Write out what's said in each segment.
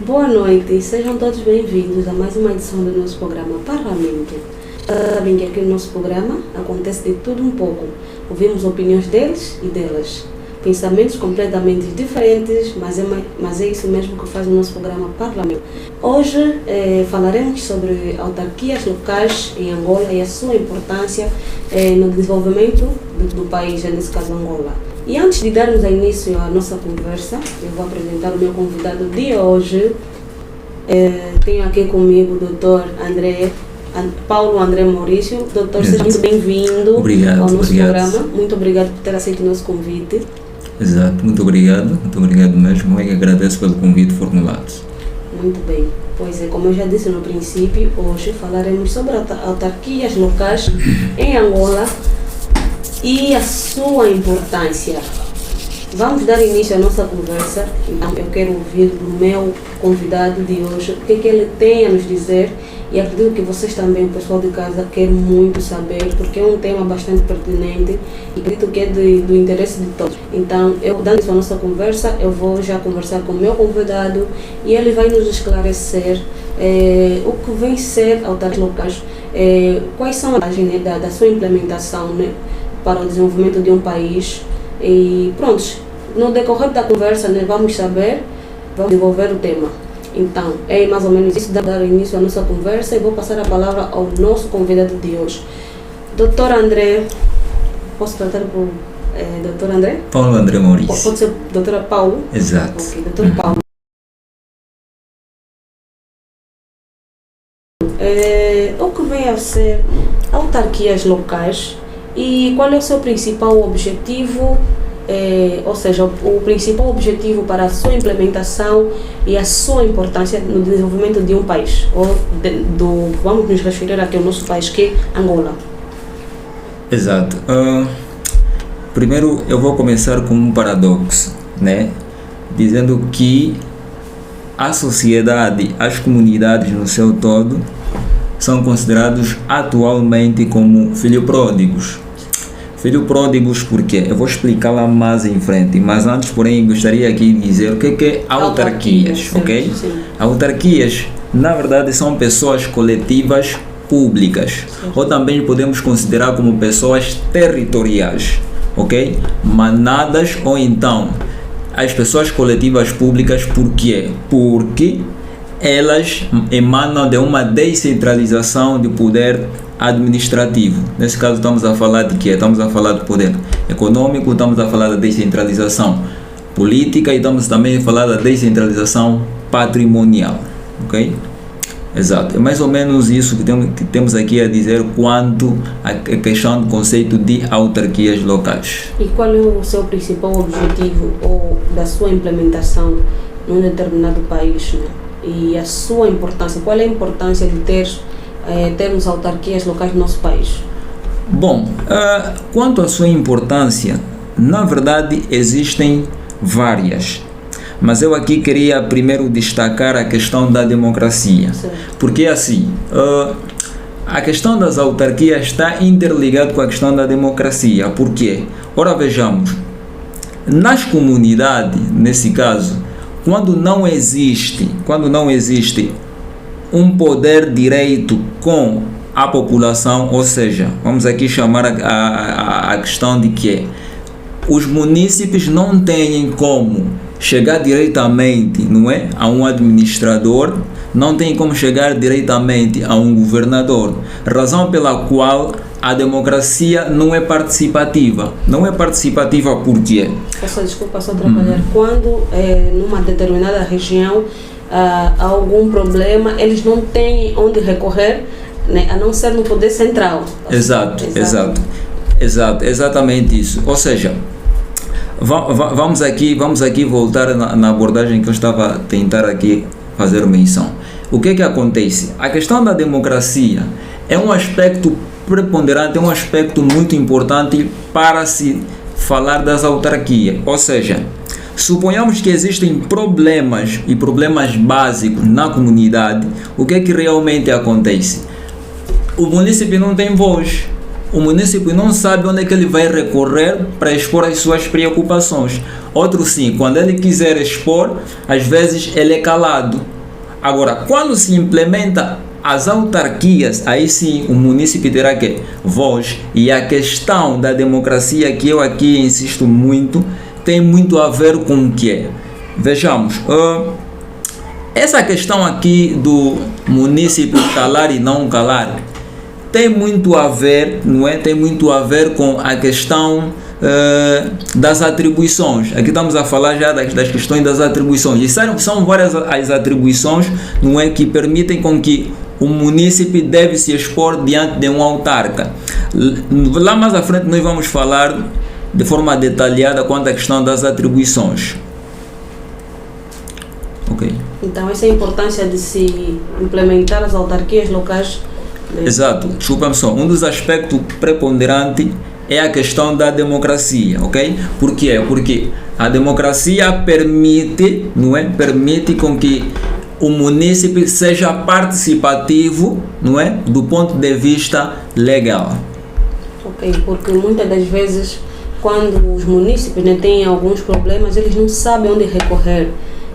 Boa noite, sejam todos bem-vindos a mais uma edição do nosso programa Parlamento. Sabem que aqui no nosso programa acontece de tudo um pouco. Ouvimos opiniões deles e delas. Pensamentos completamente diferentes, mas é isso mesmo que faz o nosso programa Parlamento. Hoje falaremos sobre autarquias locais em Angola e a sua importância no desenvolvimento do país, nesse caso Angola. E antes de darmos início à nossa conversa, eu vou apresentar o meu convidado de hoje. Tenho aqui comigo o Dr. Paulo André Maurício. Doutor, seja muito bem-vindo ao nosso programa. Muito obrigado por ter aceito o nosso convite. Exato, muito obrigado mesmo. Eu que agradeço pelo convite formulado. Muito bem. Pois é, como eu já disse no princípio, hoje falaremos sobre autarquias locais em Angola e a sua importância. Vamos dar início à nossa conversa. Então, eu quero ouvir do meu convidado de hoje o que ele tem a nos dizer, e acredito que vocês também, o pessoal de casa, quer muito saber, porque é um tema bastante pertinente e acredito que é do interesse de todos. Então, eu dando início à nossa conversa, eu vou já conversar com o meu convidado e ele vai nos esclarecer o que vem ser autarquias locais, quais são as vantagens da sua implementação, né, para o desenvolvimento de um país. E pronto, no decorrer da conversa, né, vamos desenvolver o tema. Então, é mais ou menos isso, dar início à nossa conversa, e vou passar a palavra ao nosso convidado de hoje. Doutor André, posso tratar por Doutor André? Paulo André Maurício. Pode ser Doutora Paulo? Exato. Ok, Doutor Paulo. O que vem a ser autarquias locais e qual é o seu principal objetivo? Ou seja, o principal objetivo para a sua implementação e a sua importância no desenvolvimento de um país, vamos nos referir aqui ao nosso país, que é Angola. Exato. Primeiro eu vou começar com um paradoxo, né? Dizendo que a sociedade, as comunidades no seu todo, são considerados atualmente como filhos pródigos. Filhos pródigos por quê? Eu vou explicar lá mais em frente, mas antes, porém, gostaria aqui de dizer o que é autarquias, ok? Sim. Autarquias, na verdade, são pessoas coletivas públicas, ou também podemos considerar como pessoas territoriais, ok? Manadas, ou então as pessoas coletivas públicas, por quê? Porque elas emanam de uma descentralização de poder administrativo. Nesse caso estamos a falar de quê? Estamos a falar do poder econômico, estamos a falar da descentralização política e estamos também a falar da descentralização patrimonial, ok? Exato, é mais ou menos isso que temos aqui a dizer quanto à questão do conceito de autarquias locais. E qual é o seu principal objetivo ou da sua implementação num determinado país, né? E a sua importância, qual é a importância de termos autarquias locais no nosso país? Bom, quanto à sua importância, na verdade existem várias, mas eu aqui queria primeiro destacar a questão da democracia, Certo. porque assim, a questão das autarquias está interligada com a questão da democracia. Por quê? Ora, vejamos, nas comunidades, nesse caso, quando não existe um poder direito com a população, ou seja, vamos aqui chamar a questão de que os munícipes não têm como chegar diretamente, não é, a um administrador, não têm como chegar diretamente a um governador, razão pela qual a democracia não é participativa. Não é participativa por quê? Desculpa só atrapalhar. Quando numa determinada região há algum problema, eles não têm onde recorrer, né, a não ser no poder central. Exatamente isso. Ou seja, vamos aqui voltar na abordagem que eu estava a tentar aqui fazer menção. O que acontece? A questão da democracia é um aspecto preponderante, é um aspecto muito importante para se falar das autarquias. Ou seja, suponhamos que existem problemas e problemas básicos na comunidade. O que realmente acontece? O município não tem voz. O município não sabe onde é que ele vai recorrer para expor as suas preocupações. Outro sim, quando ele quiser expor, às vezes ele é calado. Agora, quando se implementa as autarquias, aí sim o município terá que voz, e a questão da democracia, que eu aqui insisto muito, tem muito a ver com o que? Vejamos, essa questão aqui do município calar e não calar tem muito a ver, não é? Tem muito a ver com a questão das atribuições. Aqui estamos a falar já das questões das atribuições, e são várias as atribuições, não é, que permitem com que o munícipe deve se expor diante de um autarca. Lá mais à frente nós vamos falar de forma detalhada quanto à questão das atribuições. Ok. Então essa é a importância de se implementar as autarquias locais. Exato. Desculpa-me só, um dos aspectos preponderantes é a questão da democracia, ok? Por quê? Porque a democracia permite, não é? Permite com que o munícipe seja participativo, não é? Do ponto de vista legal. Ok, porque muitas das vezes, quando os munícipes, né, têm alguns problemas, eles não sabem onde recorrer.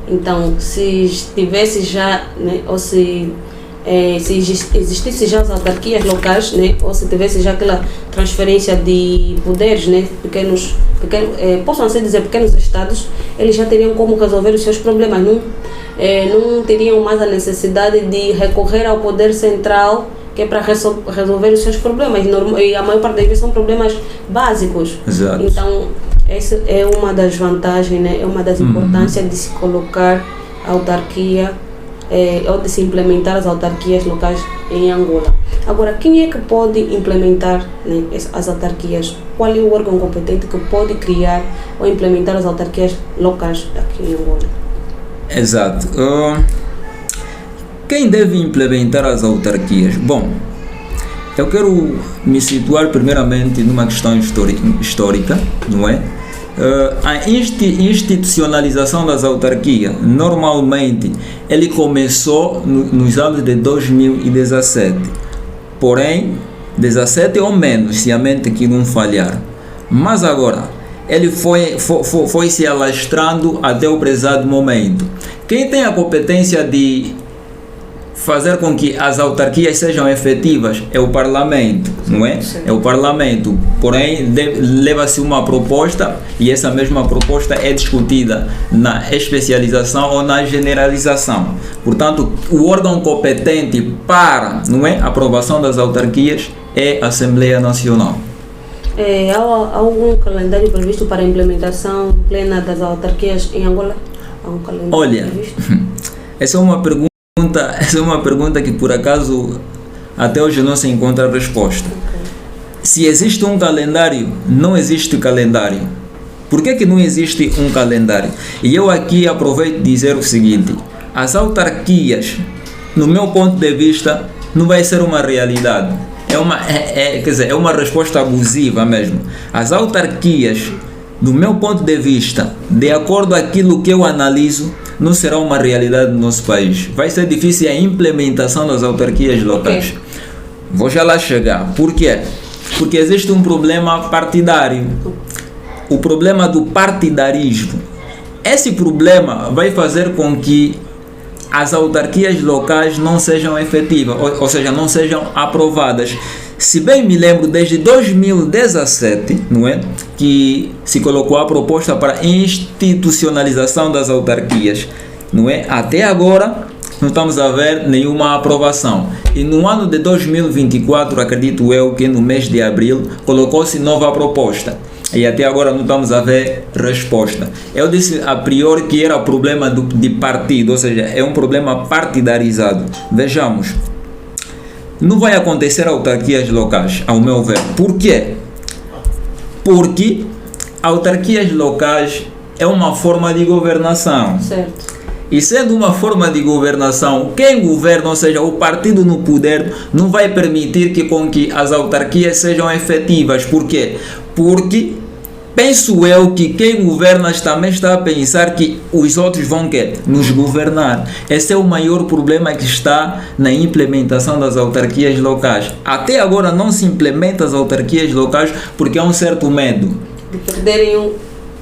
Então, se tivesse já, né, ou se existisse já as autarquias locais, né, ou se tivesse já aquela transferência de poderes, né, possam assim dizer, pequenos estados, eles já teriam como resolver os seus problemas, não teriam mais a necessidade de recorrer ao poder central, que é para resolver os seus problemas, e a maior parte das vezes são problemas básicos. Exato. Então, essa é uma das vantagens, né, é uma das importâncias de se colocar a autarquia, ou de se implementar as autarquias locais em Angola. Agora, quem é que pode implementar, né, as autarquias? Qual é o órgão competente que pode criar ou implementar as autarquias locais aqui em Angola? Exato. Quem deve implementar as autarquias? Bom, eu quero me situar primeiramente numa questão histórica, não é? A institucionalização das autarquias, normalmente, ele começou nos anos de 2017. Porém, 17 ou menos, se a mente aqui não falhar. Mas agora, ele foi se alastrando até o prezado momento. Quem tem a competência de fazer com que as autarquias sejam efetivas é o Parlamento, não é? Sim. É o Parlamento. Porém, leva-se uma proposta e essa mesma proposta é discutida na especialização ou na generalização. Portanto, o órgão competente para, não é, a aprovação das autarquias é a Assembleia Nacional. Há algum calendário previsto para a implementação plena das autarquias em Angola? Há um calendário previsto? Essa é uma pergunta que por acaso até hoje não se encontra a resposta. Okay. Se existe um calendário, não existe calendário. Por que não existe um calendário? E eu aqui aproveito de dizer o seguinte: as autarquias, no meu ponto de vista, não vai ser uma realidade. É uma resposta abusiva mesmo. As autarquias, do meu ponto de vista, de acordo com aquilo que eu analiso, não será uma realidade no nosso país. Vai ser difícil a implementação das autarquias locais. Okay. Vou já lá chegar. Por quê? Porque existe um problema partidário. O problema do partidarismo. Esse problema vai fazer com que as autarquias locais não sejam efetivas, ou seja, não sejam aprovadas. Se bem me lembro, desde 2017, não é, que se colocou a proposta para institucionalização das autarquias, não é? Até agora não estamos a ver nenhuma aprovação. E no ano de 2024, acredito eu que no mês de abril, colocou-se nova proposta. E até agora não estamos a ver resposta. Eu disse a priori que era problema de partido, ou seja, é um problema partidarizado. Vejamos. Não vai acontecer autarquias locais, ao meu ver. Por quê? Porque autarquias locais é uma forma de governação. Certo. E sendo uma forma de governação, quem governa, ou seja, o partido no poder, não vai permitir que as autarquias sejam efetivas. Por quê? Porque penso eu que quem governa também está a pensar que os outros vão nos governar. Esse é o maior problema que está na implementação das autarquias locais. Até agora não se implementa as autarquias locais porque há um certo medo De perderem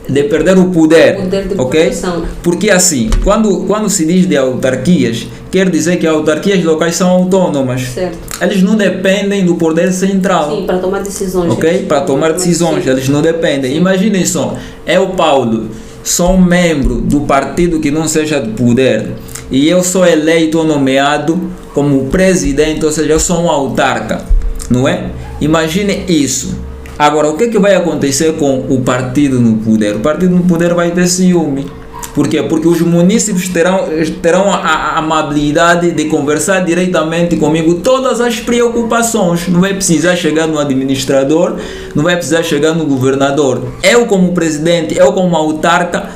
de perder o poder, Poder de ok? votação. Porque assim, quando se diz de autarquias, quer dizer que autarquias locais são autônomas. Certo. Eles não dependem do poder central. Sim, para tomar decisões. Ok? Para tomar decisões, Sim. eles não dependem. Sim. Imaginem só, eu, Paulo, sou um membro do partido que não seja de poder e eu sou eleito ou nomeado como presidente, ou seja, eu sou um autarca, não é? Imagine isso. Agora, o que é que vai acontecer com o partido no poder? O partido no poder vai ter ciúme. Por quê? Porque os munícipes terão a amabilidade de conversar diretamente comigo todas as preocupações. Não vai precisar chegar no administrador, não vai precisar chegar no governador. Eu, como presidente, eu, como autarca,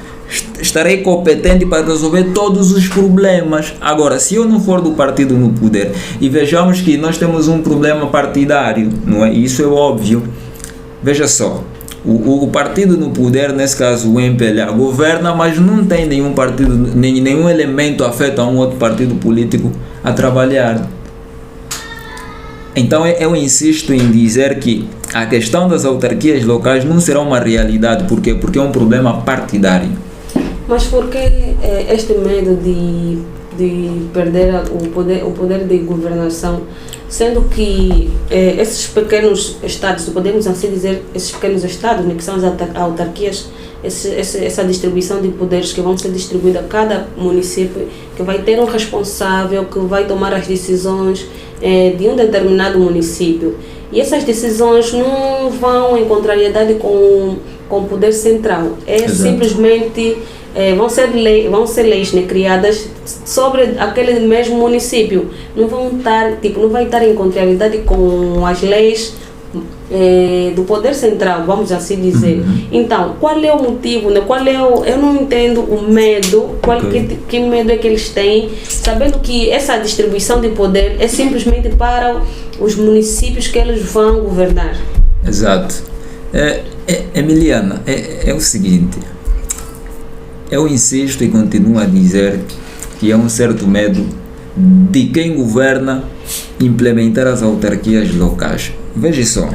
estarei competente para resolver todos os problemas. Agora, se eu não for do partido no poder, e vejamos que nós temos um problema partidário, não é? Isso é óbvio. Veja só. O partido no poder, nesse caso o MPLA, governa, mas não tem nenhum partido, nenhum elemento afeto a um outro partido político a trabalhar. Então eu insisto em dizer que a questão das autarquias locais não será uma realidade. Por quê? Porque é um problema partidário. Mas por que este medo de perder o poder de governação, sendo que esses pequenos estados, podemos assim dizer, esses pequenos estados, né, que são as autarquias, essa distribuição de poderes que vão ser distribuídos a cada município, que vai ter um responsável que vai tomar as decisões de um determinado município. E essas decisões não vão em contrariedade com o poder central. Exato. Simplesmente vão ser leis, né, criadas sobre aquele mesmo município. Não vai estar em contrariedade com as leis do poder central, vamos assim dizer. Então, qual é o motivo, né? Eu não entendo o medo, que medo é que eles têm, sabendo que essa distribuição de poder é simplesmente para os municípios que eles vão governar. Exato. Emiliana, é o seguinte, eu insisto e continuo a dizer que há um certo medo de quem governa implementar as autarquias locais. Veja só,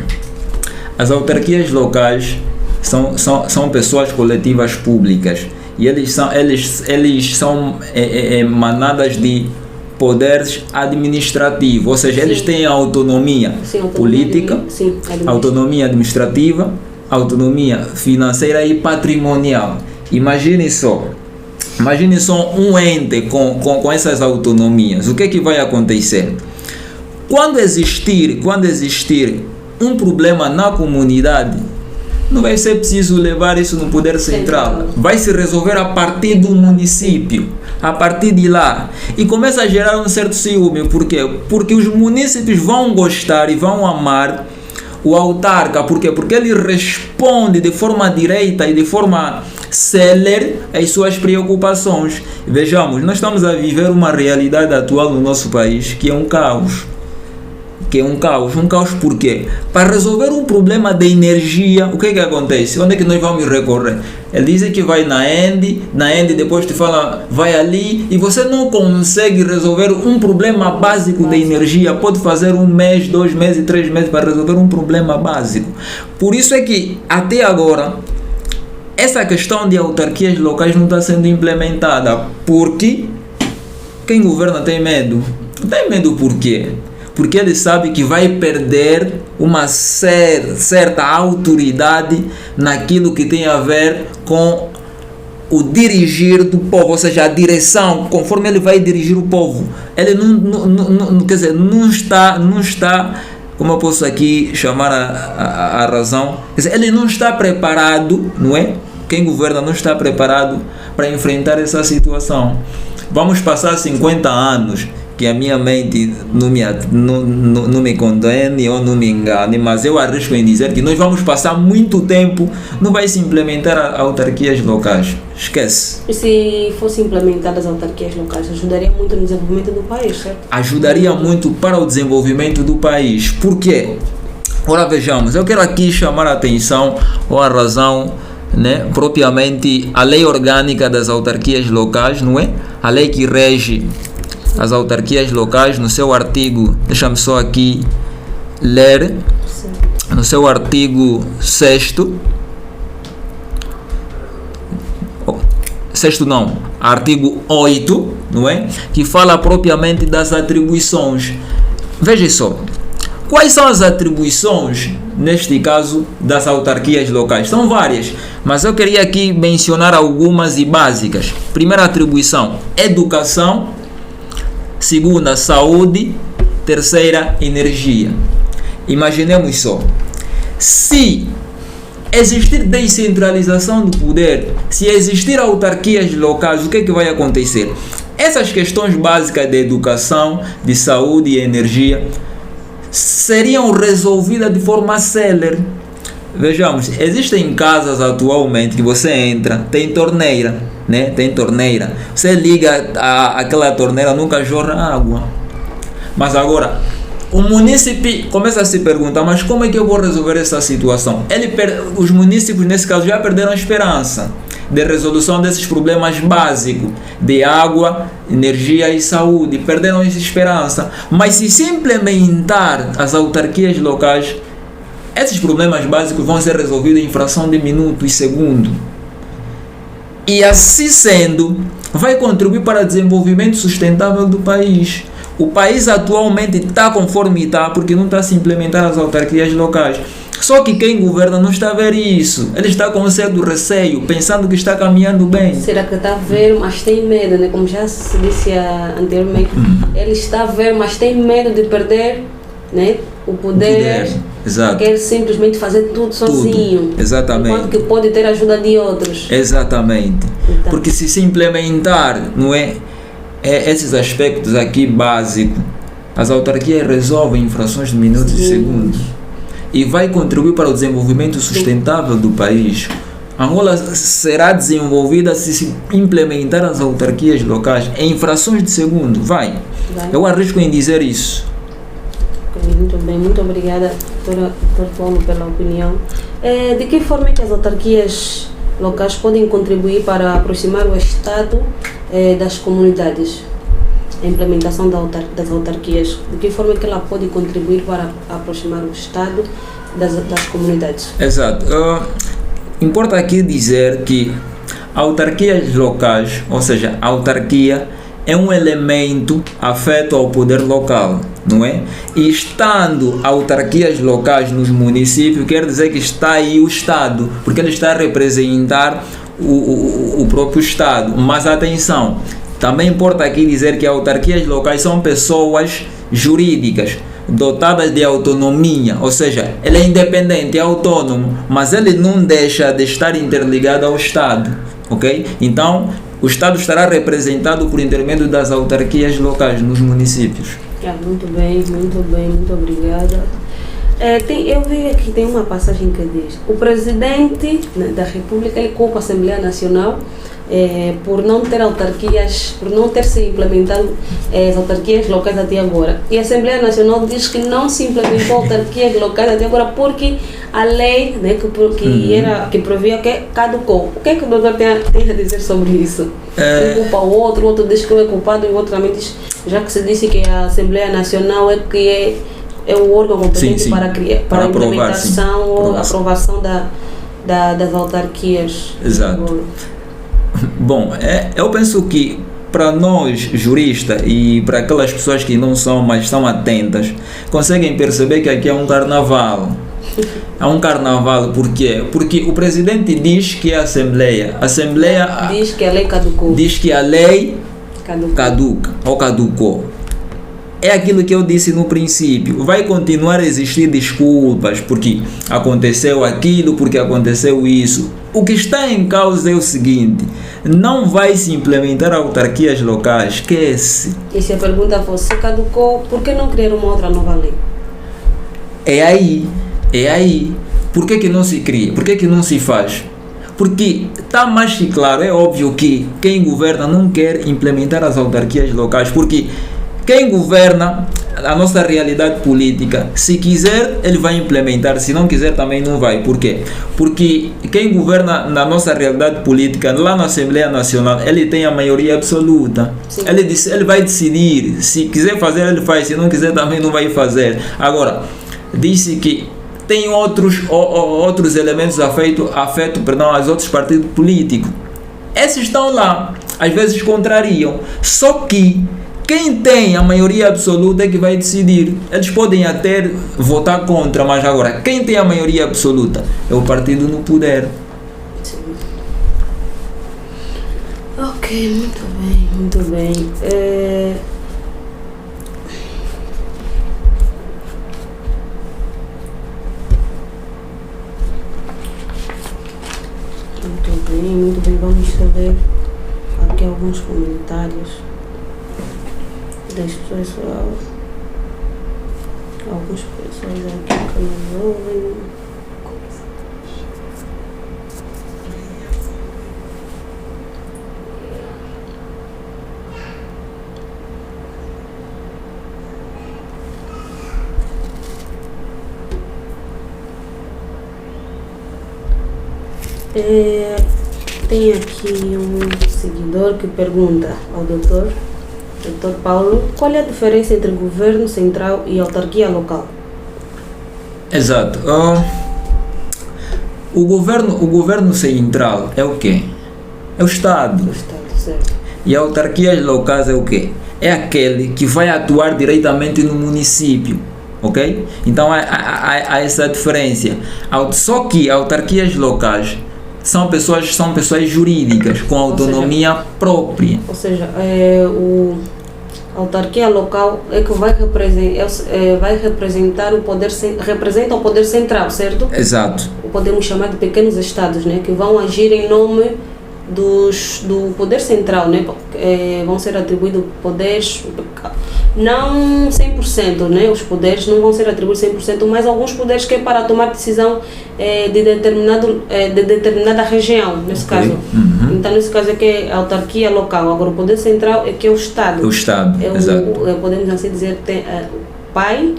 as autarquias locais são pessoas coletivas públicas e eles são emanadas de poderes administrativos, ou seja, eles têm autonomia política, autonomia administrativa, autonomia financeira e patrimonial. Imagine só um ente com essas autonomias. O que é que vai acontecer? Quando existir um problema na comunidade, não vai ser preciso levar isso no poder central. Vai se resolver a partir do município, a partir de lá. E começa a gerar um certo ciúme. Por quê? Porque os munícipes vão gostar e vão amar o autarca. Por quê? Porque ele responde de forma direta e de forma célere às suas preocupações. Vejamos, nós estamos a viver uma realidade atual no nosso país que é um caos. Um caos por quê? Para resolver um problema de energia, o que é que acontece? Onde é que nós vamos recorrer? Ele diz que vai na ENDE depois te fala, vai ali, e você não consegue resolver um problema básico de energia. Pode fazer 1 mês, 2 meses, 3 meses para resolver um problema básico. Por isso é que, até agora, essa questão de autarquias locais não está sendo implementada. Porque quem governa tem medo. Tem medo por quê? Porque ele sabe que vai perder uma certa autoridade naquilo que tem a ver com o dirigir do povo, ou seja, a direção, conforme ele vai dirigir o povo. Ele não está, como eu posso aqui chamar a razão, quer dizer, ele não está preparado, não é? Quem governa não está preparado para enfrentar essa situação. Vamos passar 50 anos que a minha mente não me condene ou não me engane, mas eu arrisco em dizer que nós vamos passar muito tempo, não vai se implementar autarquias locais. Esquece. E se fosse implementadas as autarquias locais, ajudaria muito no desenvolvimento do país, certo? Ajudaria muito para o desenvolvimento do país. Por quê? Ora, vejamos, eu quero aqui chamar a atenção ou a razão, né, propriamente a lei orgânica das autarquias locais, não é? A lei que rege as autarquias locais, no seu artigo, deixa-me só aqui ler, no seu artigo 6º, 6º não, artigo 8, não é? Que fala propriamente das atribuições. Veja só, quais são as atribuições, neste caso, das autarquias locais? São várias, mas eu queria aqui mencionar algumas e básicas. Primeira atribuição, educação. Segunda, saúde. Terceira, energia. Imaginemos só, se existir descentralização do poder, se existir autarquias locais, o que é que vai acontecer? Essas questões básicas de educação, de saúde e energia seriam resolvidas de forma célere. Vejamos, existem casas atualmente que você entra, tem torneira, né? Tem torneira. Você liga aquela torneira, nunca jorra água. Mas agora, o munícipe começa a se perguntar, mas como é que eu vou resolver essa situação? Os munícipes, nesse caso, já perderam a esperança de resolução desses problemas básicos de água, energia e saúde. Perderam essa esperança. Mas se implementar as autarquias locais, esses problemas básicos vão ser resolvidos em fração de minuto e segundo. E assim sendo, vai contribuir para o desenvolvimento sustentável do país. O país atualmente está conforme está porque não está a se implementar as autarquias locais. Só que quem governa não está a ver isso. Ele está com um certo receio, pensando que está caminhando bem. Será que está a ver, mas tem medo, né? Como já se disse anteriormente, ele está a ver, mas tem medo de perder, né? O poder. Exato. Quer simplesmente fazer tudo sozinho. Exatamente. Enquanto que pode ter ajuda de outros. Exatamente. Então, porque se implementar, não é, esses aspectos aqui básicos, as autarquias resolvem em frações de minutos e segundos. E vai contribuir para o desenvolvimento sustentável do país. Angola será desenvolvida se implementar as autarquias locais em frações de segundo. Vai. Eu arrisco em dizer isso. Muito bem, muito obrigada, doutor Paulo, pela opinião. De que forma é que as autarquias locais podem contribuir para aproximar o Estado das comunidades? A implementação das autarquias, de que forma é que ela pode contribuir para aproximar o Estado das comunidades? Exato. Importa aqui dizer que autarquias locais, ou seja, a autarquia é um elemento afeto ao poder local, não é? E estando autarquias locais nos municípios, quer dizer que está aí o Estado, porque ele está a representar o próprio Estado. Mas atenção, também importa aqui dizer que autarquias locais são pessoas jurídicas dotadas de autonomia, ou seja, ele é independente, é autônomo, mas ele não deixa de estar interligado ao Estado, ok? Então, o Estado estará representado por intermédio das autarquias locais nos municípios. Muito bem, muito obrigada. Eu vi aqui, tem uma passagem que diz: o presidente da República ele culpa a Assembleia Nacional por não ter autarquias, por não ter se implementado as autarquias locais até agora. E a Assembleia Nacional diz que não se implementou autarquias locais até agora porque a lei, né, que previa que caducou. O que é que o doutor tem a dizer sobre isso? Um culpa o outro diz que um é culpado e o outro também diz, já que se disse que a Assembleia Nacional é o órgão competente para a implementação ou aprovação das autarquias. Exato. Bom, eu penso que para nós juristas e para aquelas pessoas que não são, mas estão atentas, conseguem perceber que aqui é um carnaval. É um carnaval, por quê? Porque o presidente diz que a Assembleia diz que a lei caducou. Diz que a lei caducou. É aquilo que eu disse no princípio. Vai continuar a existir desculpas porque aconteceu aquilo, porque aconteceu isso. O que está em causa é o seguinte: não vai se implementar autarquias locais, esquece. E se a pergunta fosse, se caducou, por que não criar uma outra nova lei? É aí. Por que não se cria? Por que não se faz? Porque está mais que claro, é óbvio que quem governa não quer implementar as autarquias locais, porque quem governa a nossa realidade política, se quiser, ele vai implementar, se não quiser, também não vai. Por quê? Porque quem governa na nossa realidade política, lá na Assembleia Nacional, ele tem a maioria absoluta. Ele vai decidir, se quiser fazer, ele faz, se não quiser, também não vai fazer. Agora, disse que tem outros elementos afeto aos outros partidos políticos. esses estão lá, às vezes contrariam, só que quem tem a maioria absoluta é que vai decidir. Eles podem até votar contra, mas agora, quem tem a maioria absoluta é o partido no poder. Sim. Ok, muito bem, muito bem. Muito bem, vamos ler aqui alguns comentários das pessoas, algumas pessoas aqui que nos ouvem. Tem aqui um seguidor que pergunta ao Dr. Paulo, qual é a diferença entre governo central e autarquia local? Exato. O governo central é o quê? É o Estado. O Estado, certo. E a autarquias locais é o quê? É aquele que vai atuar diretamente no município. Ok? Então há essa diferença. Só que autarquias locais são pessoas jurídicas com autonomia própria. Ou seja, a autarquia local é que vai representar representa o poder central, certo? Exato. Podemos chamar de pequenos estados, né, que vão agir em nome do poder central, né? Vão ser atribuídos poderes, não 100%, né? Os poderes não vão ser atribuídos 100%, mas alguns poderes que é para tomar decisão de determinada região, nesse caso. Uhum. Então, nesse caso é que é a autarquia local. Agora, o poder central é que é o Estado. O Estado, exato. Podemos assim dizer, tem o pai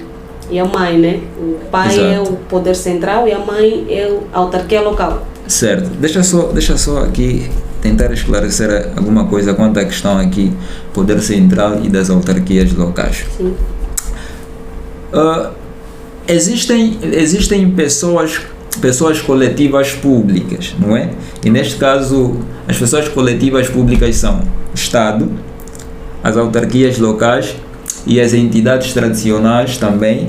e a mãe, né? O pai exato. É o poder central e a mãe é a autarquia local. Certo. Deixa só aqui tentar esclarecer alguma coisa quanto à questão aqui poder central e das autarquias locais. Sim. Existem pessoas coletivas públicas, não é? E neste caso, as pessoas coletivas públicas são o Estado, as autarquias locais e as entidades tradicionais também,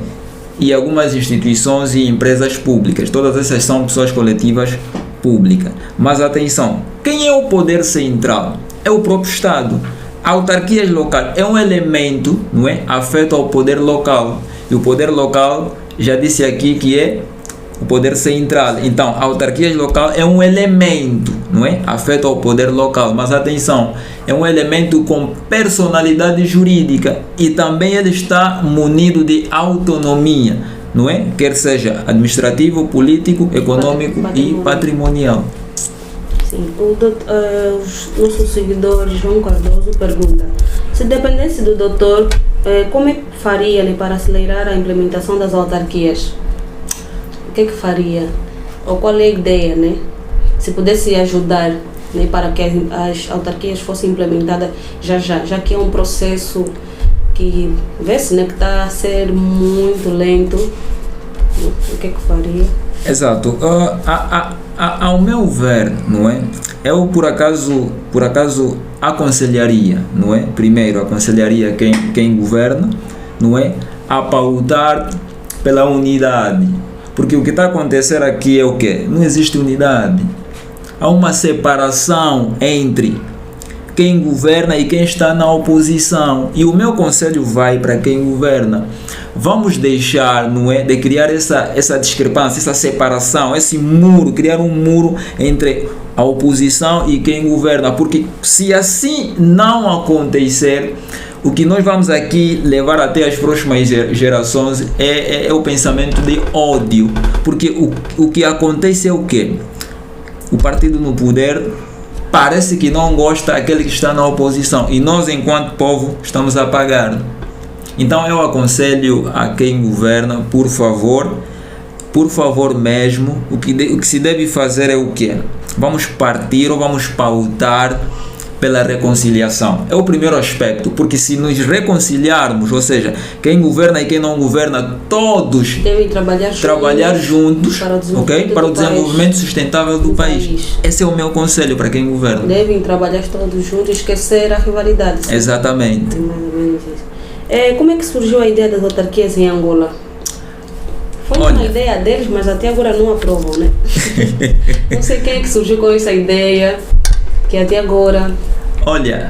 e algumas instituições e empresas públicas. Todas essas são pessoas coletivas públicas. Mas atenção, quem é o poder central? É o próprio Estado. A autarquias locais é um elemento, não é, afeto ao poder local. E o poder local, já disse aqui que é o poder central. Então, a autarquia local é um elemento, não é, afeto ao poder local. Mas atenção, é um elemento com personalidade jurídica e também ele está munido de autonomia, não é? Quer seja administrativo, político, econômico e patrimonial. Sim, o nosso seguidor João Cardoso pergunta: se dependesse do doutor, como é que faria para acelerar a implementação das autarquias? O que faria? Ou qual é a ideia, né? Se pudesse ajudar, né, para que as autarquias fossem implementadas já que é um processo que vê-se, né, que está a ser muito lento, o que faria? Exato. Ao meu ver, não é? Eu por acaso aconselharia, não é? Primeiro aconselharia quem governa, não é? A pautar pela unidade. Porque o que está a acontecer aqui é o quê? Não existe unidade. Há uma separação entre quem governa e quem está na oposição. E o meu conselho vai para quem governa. Vamos deixar, não é, de criar essa discrepância, essa separação, esse muro, criar um muro entre a oposição e quem governa. Porque se assim não acontecer, o que nós vamos aqui levar até as próximas gerações é o pensamento de ódio. Porque o que acontece é o quê? O partido no poder parece que não gosta daquele que está na oposição. E nós, enquanto povo, estamos a pagar. Então eu aconselho a quem governa, por favor mesmo, o que se deve fazer é o quê? Vamos partir ou vamos pautar pela reconciliação. É o primeiro aspecto, porque se nos reconciliarmos, ou seja, quem governa e quem não governa, todos devem trabalhar juntos para o desenvolvimento sustentável do país. Esse é o meu conselho para quem governa. Devem trabalhar todos juntos e esquecer a rivalidade. Sim? Exatamente. É mais ou menos isso. Como é que surgiu a ideia das autarquias em Angola? Foi uma ideia deles, mas até agora não aprovam, né? Não sei quem é que surgiu com essa ideia, que até agora... Olha,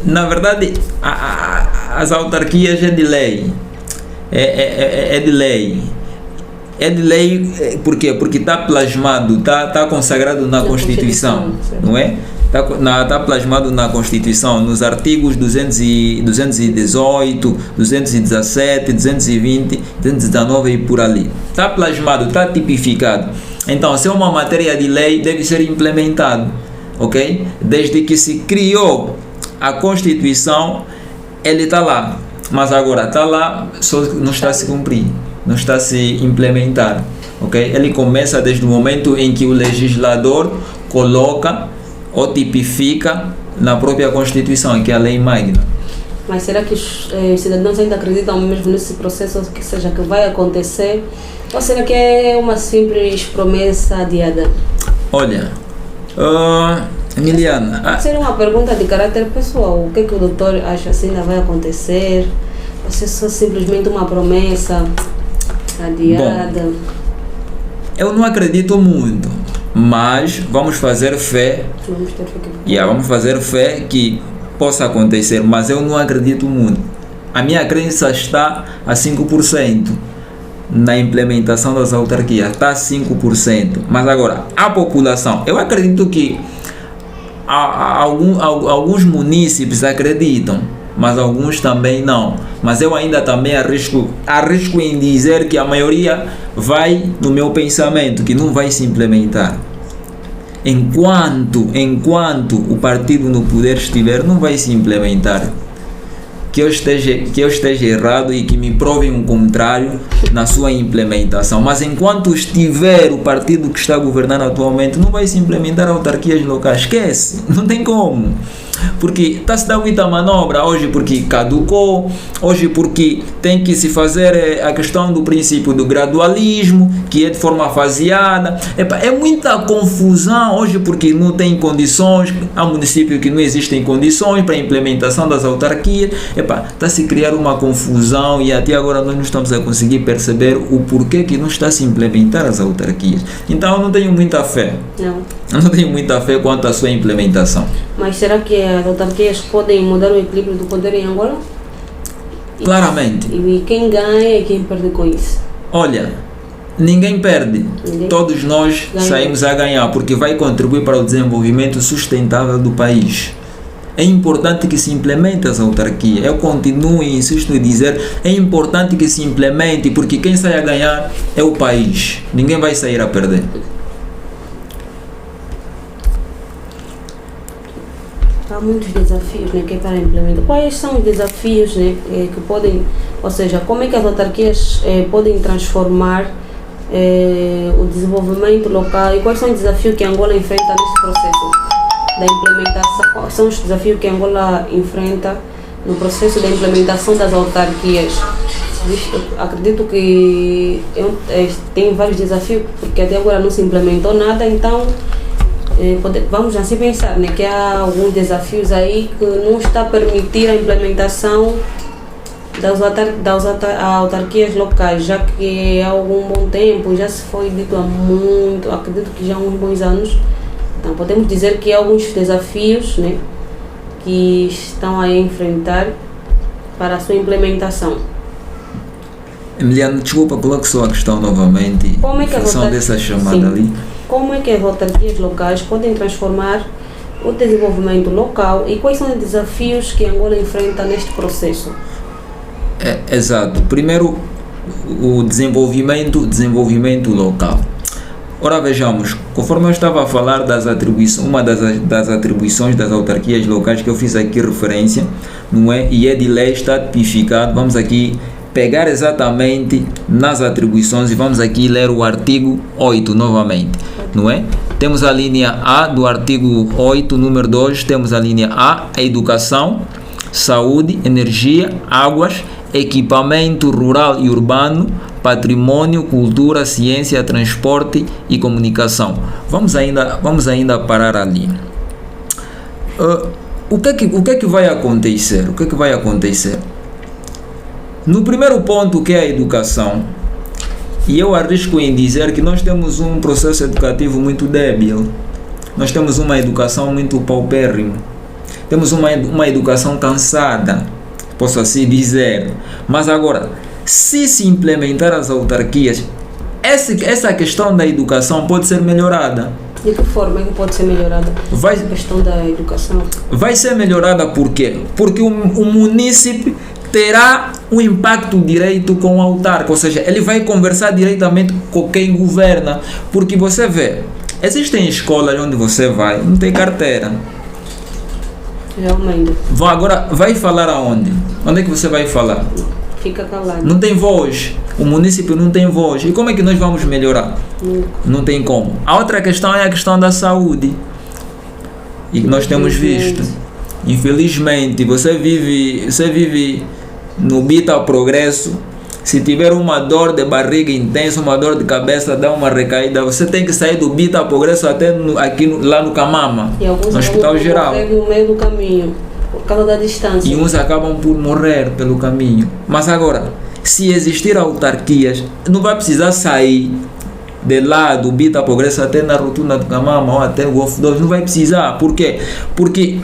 na verdade, as autarquias é de lei. É de lei. É de lei, por quê? Porque está plasmado, está consagrado na Constituição, não é? Está plasmado na Constituição, nos artigos 218, 217, 220, 219 e por ali. Está plasmado, está tipificado. Então, se é uma matéria de lei, deve ser implementado, ok? Desde que se criou a Constituição, ele está lá. Mas agora está lá, só não está a se cumprir, não está a se implementar, ok? Ele começa desde o momento em que o legislador coloca ou tipifica na própria Constituição, que é a lei magna. Mas será que os cidadãos ainda acreditam mesmo nesse processo, que seja que vai acontecer? Ou será que é uma simples promessa adiada? Olha, Emiliana... Pode ser uma pergunta de caráter pessoal. O que é que o doutor acha assim ainda vai acontecer? Ou se é só simplesmente uma promessa adiada? Bom, eu não acredito muito, mas vamos fazer fé. Vamos fazer fé que possa acontecer, mas eu não acredito muito. A minha crença está a 5% na implementação das autarquias, está a 5%. Mas agora, a população, eu acredito que alguns munícipes acreditam, mas alguns também não. Mas eu ainda também arrisco em dizer que a maioria vai no meu pensamento, que não vai se implementar. Enquanto o partido no poder estiver, não vai se implementar. Que eu esteja errado e que me provem o contrário na sua implementação. Mas enquanto estiver o partido que está governando atualmente, não vai se implementar autarquias locais. Esquece, não tem como. Porque está se dando muita manobra hoje, porque caducou, hoje porque tem que se fazer a questão do princípio do gradualismo, que é de forma faseada. É muita confusão hoje, porque não tem condições, há municípios que não existem condições para a implementação das autarquias. Está se criar uma confusão e até agora nós não estamos a conseguir perceber o porquê que não está a se implementar as autarquias. Então eu não tenho muita fé. Eu não tenho muita fé quanto à sua implementação. Mas será que as autarquias podem mudar o equilíbrio do poder em Angola? Claramente. E quem ganha e quem perde com isso? Olha, ninguém perde. Todos nós saímos a ganhar, porque vai contribuir para o desenvolvimento sustentável do país. É importante que se implemente as autarquias. Eu continuo e insisto em dizer, é importante que se implemente, porque quem sai a ganhar é o país. Ninguém vai sair a perder. Há muitos desafios, né, que é para implementar. Quais são os desafios, né, que podem, ou seja, como é que as autarquias podem transformar o desenvolvimento local, e quais são os desafios que Angola enfrenta nesse processo da implementação? Quais são os desafios que Angola enfrenta no processo da implementação das autarquias? Acredito que tem vários desafios, porque até agora não se implementou nada, então vamos assim pensar, né, que há alguns desafios aí que não está a permitir a implementação das autarquias locais, já que há algum bom tempo, já se foi dito há muito, acredito que já há uns bons anos. Então podemos dizer que há alguns desafios, né, que estão a enfrentar para a sua implementação. Emiliano, desculpa, coloque só a questão novamente. Como é que dessa chamada ali? Como é que as autarquias locais podem transformar o desenvolvimento local e quais são os desafios que Angola enfrenta neste processo? Exato. Primeiro, o desenvolvimento local. Ora, vejamos, conforme eu estava a falar das atribuições, uma das atribuições das autarquias locais que eu fiz aqui referência, não é? E é de lei, está tipificado. Vamos aqui pegar exatamente nas atribuições e vamos aqui ler o artigo 8 novamente, não é? Temos a linha A do artigo 8, número 2, temos a linha A educação, saúde, energia, águas, equipamento rural e urbano, patrimônio, cultura, ciência, transporte e comunicação. Vamos ainda parar ali. O que é que vai acontecer? O que é que vai acontecer? No primeiro ponto, que é a educação, e eu arrisco em dizer que nós temos um processo educativo muito débil. Nós temos uma educação muito paupérrima. Temos uma educação cansada, posso assim dizer. Mas agora, se implementar as autarquias, essa questão da educação pode ser melhorada. De que forma é que pode ser melhorada a questão da educação? Vai ser melhorada por quê? Porque o munícipe terá um impacto direto com o autarca, ou seja, ele vai conversar diretamente com quem governa. Porque você vê, existem escolas onde você vai, não tem carteira. Realmente. Agora, vai falar aonde? Onde é que você vai falar? Fica calado. Não tem voz. O município não tem voz. E como é que nós vamos melhorar? Não tem como. A outra questão é a questão da saúde. E que nós temos visto. Infelizmente, você vive no Bita Progresso. Se tiver uma dor de barriga intensa, uma dor de cabeça, dá uma recaída, você tem que sair do Bita Progresso até lá no Camama, no Hospital Geral. No meio do caminho, por causa da distância. E uns acabam por morrer pelo caminho. Mas agora, se existir autarquias, não vai precisar sair de lá do Bita Progresso até na rotunda do Camama ou até o Golfo 2, não vai precisar. Por quê? Porque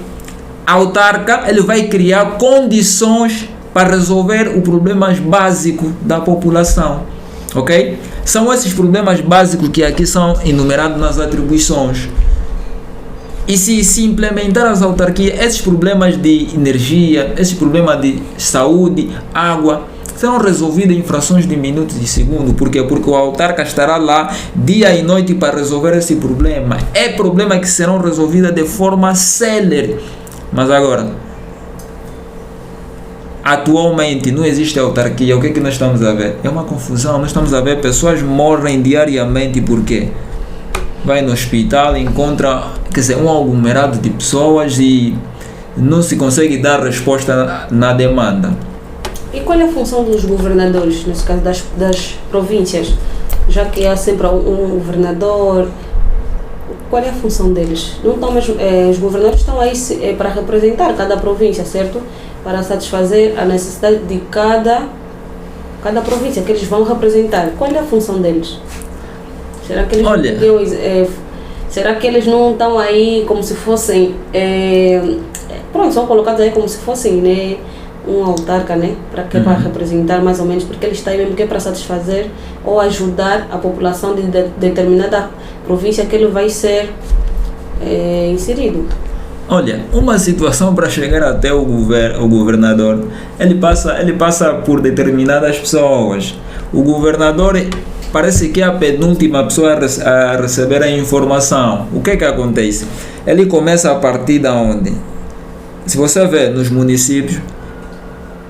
a autarca ele vai criar condições para resolver os problemas básicos da população, ok? São esses problemas básicos que aqui são enumerados nas atribuições. E se implementar as autarquias, esses problemas de energia, esses problemas de saúde, água, serão resolvidos em frações de minutos e segundos. Por quê? Porque o autarca estará lá dia e noite para resolver esse problema. É problema que serão resolvidos de forma célere. Mas agora, atualmente não existe autarquia. O que é que nós estamos a ver? É uma confusão. Nós estamos a ver pessoas morrem diariamente. Por quê? Vai no hospital, encontra um aglomerado de pessoas e não se consegue dar resposta na demanda. E qual é a função dos governadores, nesse caso das províncias? Já que há sempre um governador, qual é a função deles? Não estão mesmo, os governadores estão aí para representar cada província, certo? Para satisfazer a necessidade de cada província que eles vão representar. Qual é a função deles? Será que eles, será que eles não estão aí como se fossem... pronto, são colocados aí como se fossem, né, um autarca, né? Para representar mais ou menos, porque eles estão aí mesmo que é para satisfazer ou ajudar a população de determinada província que ele vai ser inserido. Olha, uma situação para chegar até o governador, ele passa por determinadas pessoas. O governador parece que é a penúltima pessoa a receber a informação. O que acontece? Ele começa a partir de onde? Se você vê nos municípios,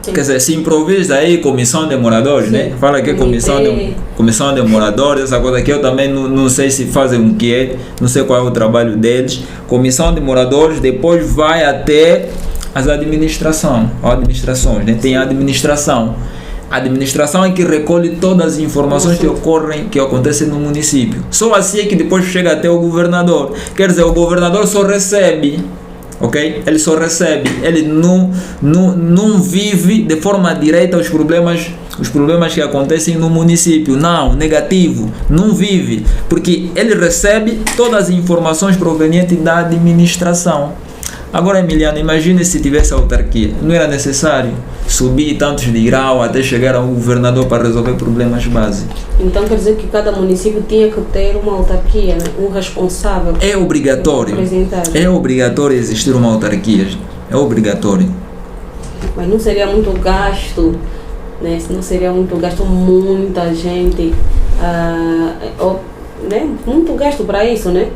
sim, quer dizer, se improvisa aí comissão de moradores, sim, né? Fala que é comissão de moradores, essa coisa que eu também não sei se fazem o que é, não sei qual é o trabalho deles. Comissão de moradores, depois vai até as administrações, né? Tem a administração. A administração é que recolhe todas as informações que acontecem no município. Só assim é que depois chega até o governador. Quer dizer, o governador só recebe, ok? Ele só recebe. Ele não vive de forma direta os problemas que acontecem no município. Não, negativo. Não vive. Porque ele recebe todas as informações provenientes da administração. Agora, Emiliano, imagine se tivesse autarquia. Não era necessário subir tantos de grau até chegar ao governador para resolver problemas básicos. Então quer dizer que cada município tinha que ter uma autarquia, né? Um responsável. É obrigatório. É obrigatório existir uma autarquia. É obrigatório. Mas não seria muito gasto, né? Não seria muito gasto, muita gente, né? Muito gasto para isso, né?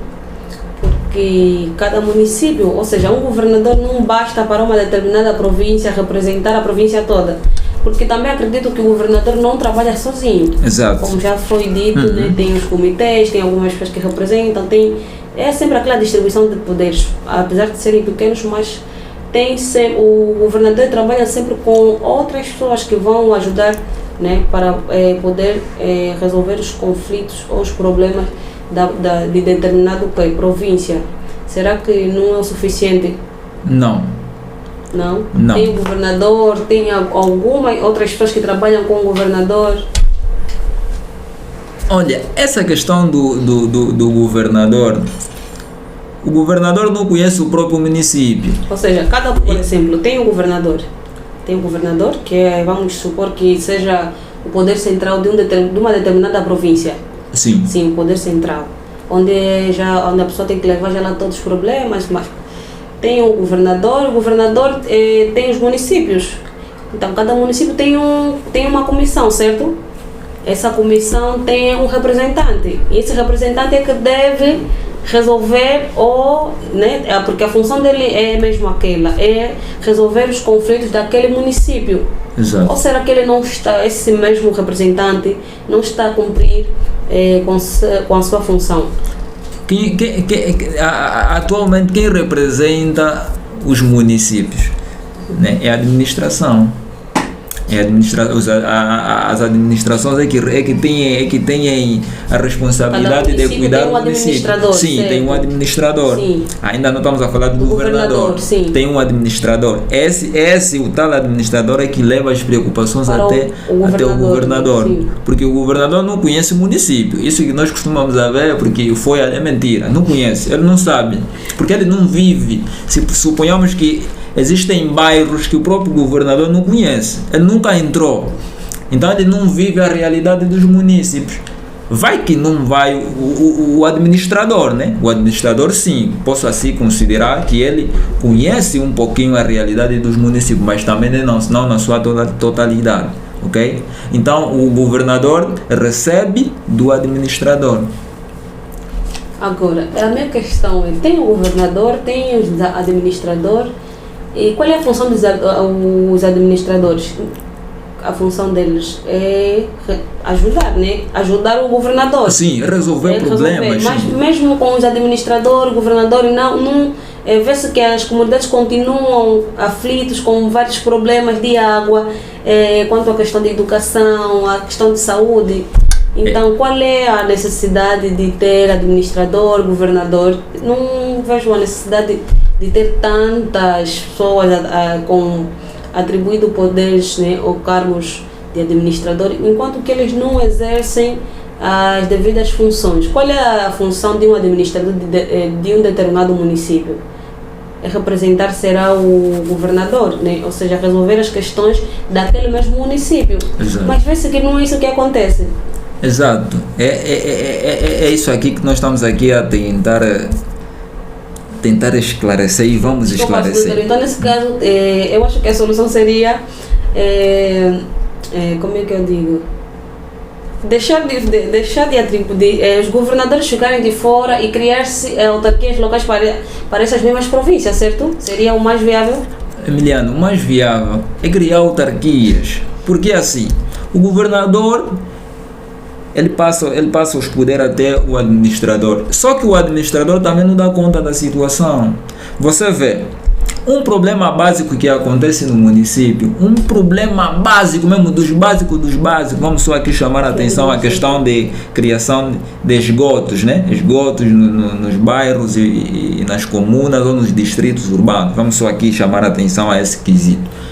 Que cada município, ou seja, um governador não basta para uma determinada província representar a província toda, porque também acredito que o governador não trabalha sozinho. Exato. Como já foi dito, né, tem os comitês, tem algumas pessoas que representam, tem É sempre aquela distribuição de poderes, apesar de serem pequenos, mas o governador trabalha sempre com outras pessoas que vão ajudar, né, para poder resolver os conflitos ou os problemas de determinado província. Será que não é o suficiente? Não. Não? Não. Tem o governador, tem algumas outras pessoas que trabalham com o governador? Olha, essa questão do governador, o governador não conhece o próprio município. Ou seja, por exemplo, tem um governador. Tem um governador que vamos supor que seja o poder central de uma determinada província. Sim. Sim, o poder central. Onde a pessoa tem que levar já lá todos os problemas, mas tem o governador tem os municípios. Então, cada município tem uma comissão, certo? Essa comissão tem um representante. E esse representante é que deve resolver, porque a função dele é mesmo aquela, é resolver os conflitos daquele município. Exato. Ou será que esse mesmo representante não está a cumprir com a sua função? Atualmente quem representa os municípios, né, é a administração. As administrações é que têm a responsabilidade de cuidar do município. Sim, certo. Tem um administrador. Sim. Ainda não estamos a falar do governador. Sim. Tem um administrador. O tal administrador é que leva as preocupações até o governador. Sim. Porque o governador não conhece o município. Isso que nós costumamos a ver, porque é mentira. Não conhece, ele não sabe. Porque ele não vive. Se suponhamos que existem bairros que o próprio governador não conhece, ele nunca entrou, então ele não vive a realidade dos municípios. Vai que não vai o administrador, né? O administrador, sim, posso assim considerar que ele conhece um pouquinho a realidade dos municípios, mas também não na sua totalidade, ok? Então o governador recebe do administrador. Agora, a minha questão é, tem o governador, tem o administrador. E qual é a função dos administradores? A função deles é ajudar, né? Ajudar o governador. Sim, resolver problemas. Mas mesmo com os administradores, o governador vê-se que as comunidades continuam aflitos com vários problemas de água, quanto à questão de educação, a questão de saúde. Então, qual é a necessidade de ter administrador, governador? Não vejo a necessidade de ter tantas pessoas com atribuído poderes, né, ou cargos de administrador, enquanto que eles não exercem as devidas funções. Qual é a função de um administrador de um determinado município? Representar será o governador, né? Ou seja, resolver as questões daquele mesmo município. Exato. Mas vê-se que não é isso que acontece. Exato. É isso aqui que nós estamos aqui a tentar esclarecer e vamos esclarecer. Então, nesse caso, eu acho que a solução seria, como é que eu digo? Deixar de atribuir, os governadores ficarem de fora e criar-se autarquias locais para essas mesmas províncias, certo? Seria o mais viável? Emiliano, o mais viável é criar autarquias. Porque assim, o governador ele passa os poderes até o administrador. Só que o administrador também não dá conta da situação. Você vê, um problema básico que acontece no município, um problema básico mesmo, dos básicos, vamos só aqui chamar a atenção à questão de criação de esgotos, né? Esgotos nos bairros e nas comunas ou nos distritos urbanos. Vamos só aqui chamar a atenção a esse quesito.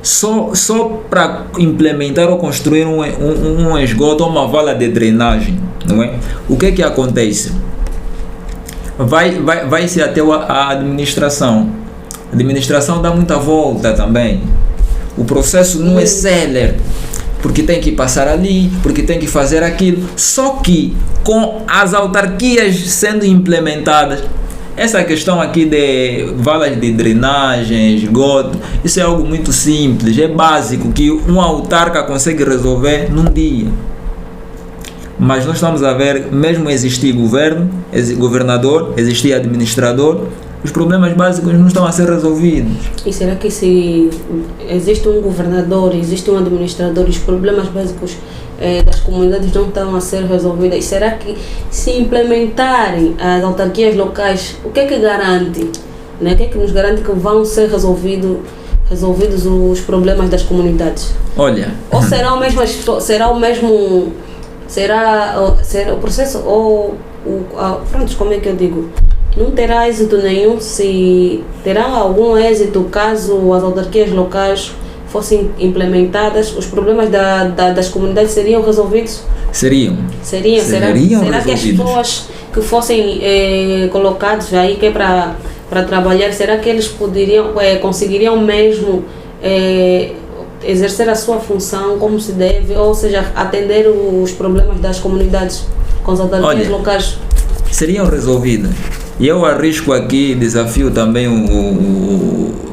Só para implementar ou construir um esgoto ou uma vala de drenagem, não é? O que acontece? Vai-se até a administração. A administração dá muita volta também. O processo não é célere, porque tem que passar ali, porque tem que fazer aquilo. Só que com as autarquias sendo implementadas, essa questão aqui de valas de drenagem, esgoto, isso é algo muito simples, é básico, que um autarca consegue resolver num dia. Mas nós estamos a ver, mesmo existir governador, existir administrador, os problemas básicos não estão a ser resolvidos. E será que se existe um governador, existe um administrador, os problemas básicos das comunidades não estão a ser resolvidos? E será que se implementarem as autarquias locais, o que é que garante? Né? O que é que nos garante que vão ser resolvidos os problemas das comunidades? Olha... Ou será o processo, pronto, como é que eu digo? Não terá êxito nenhum, se terá algum êxito caso as autarquias locais fossem implementadas, os problemas das comunidades seriam resolvidos? Seriam. Será que as pessoas que fossem colocados aí que é para trabalhar, será que eles conseguiriam mesmo exercer a sua função como se deve, ou seja, atender os problemas das comunidades com as autarquias locais? Seriam resolvidas. E eu arrisco aqui, desafio também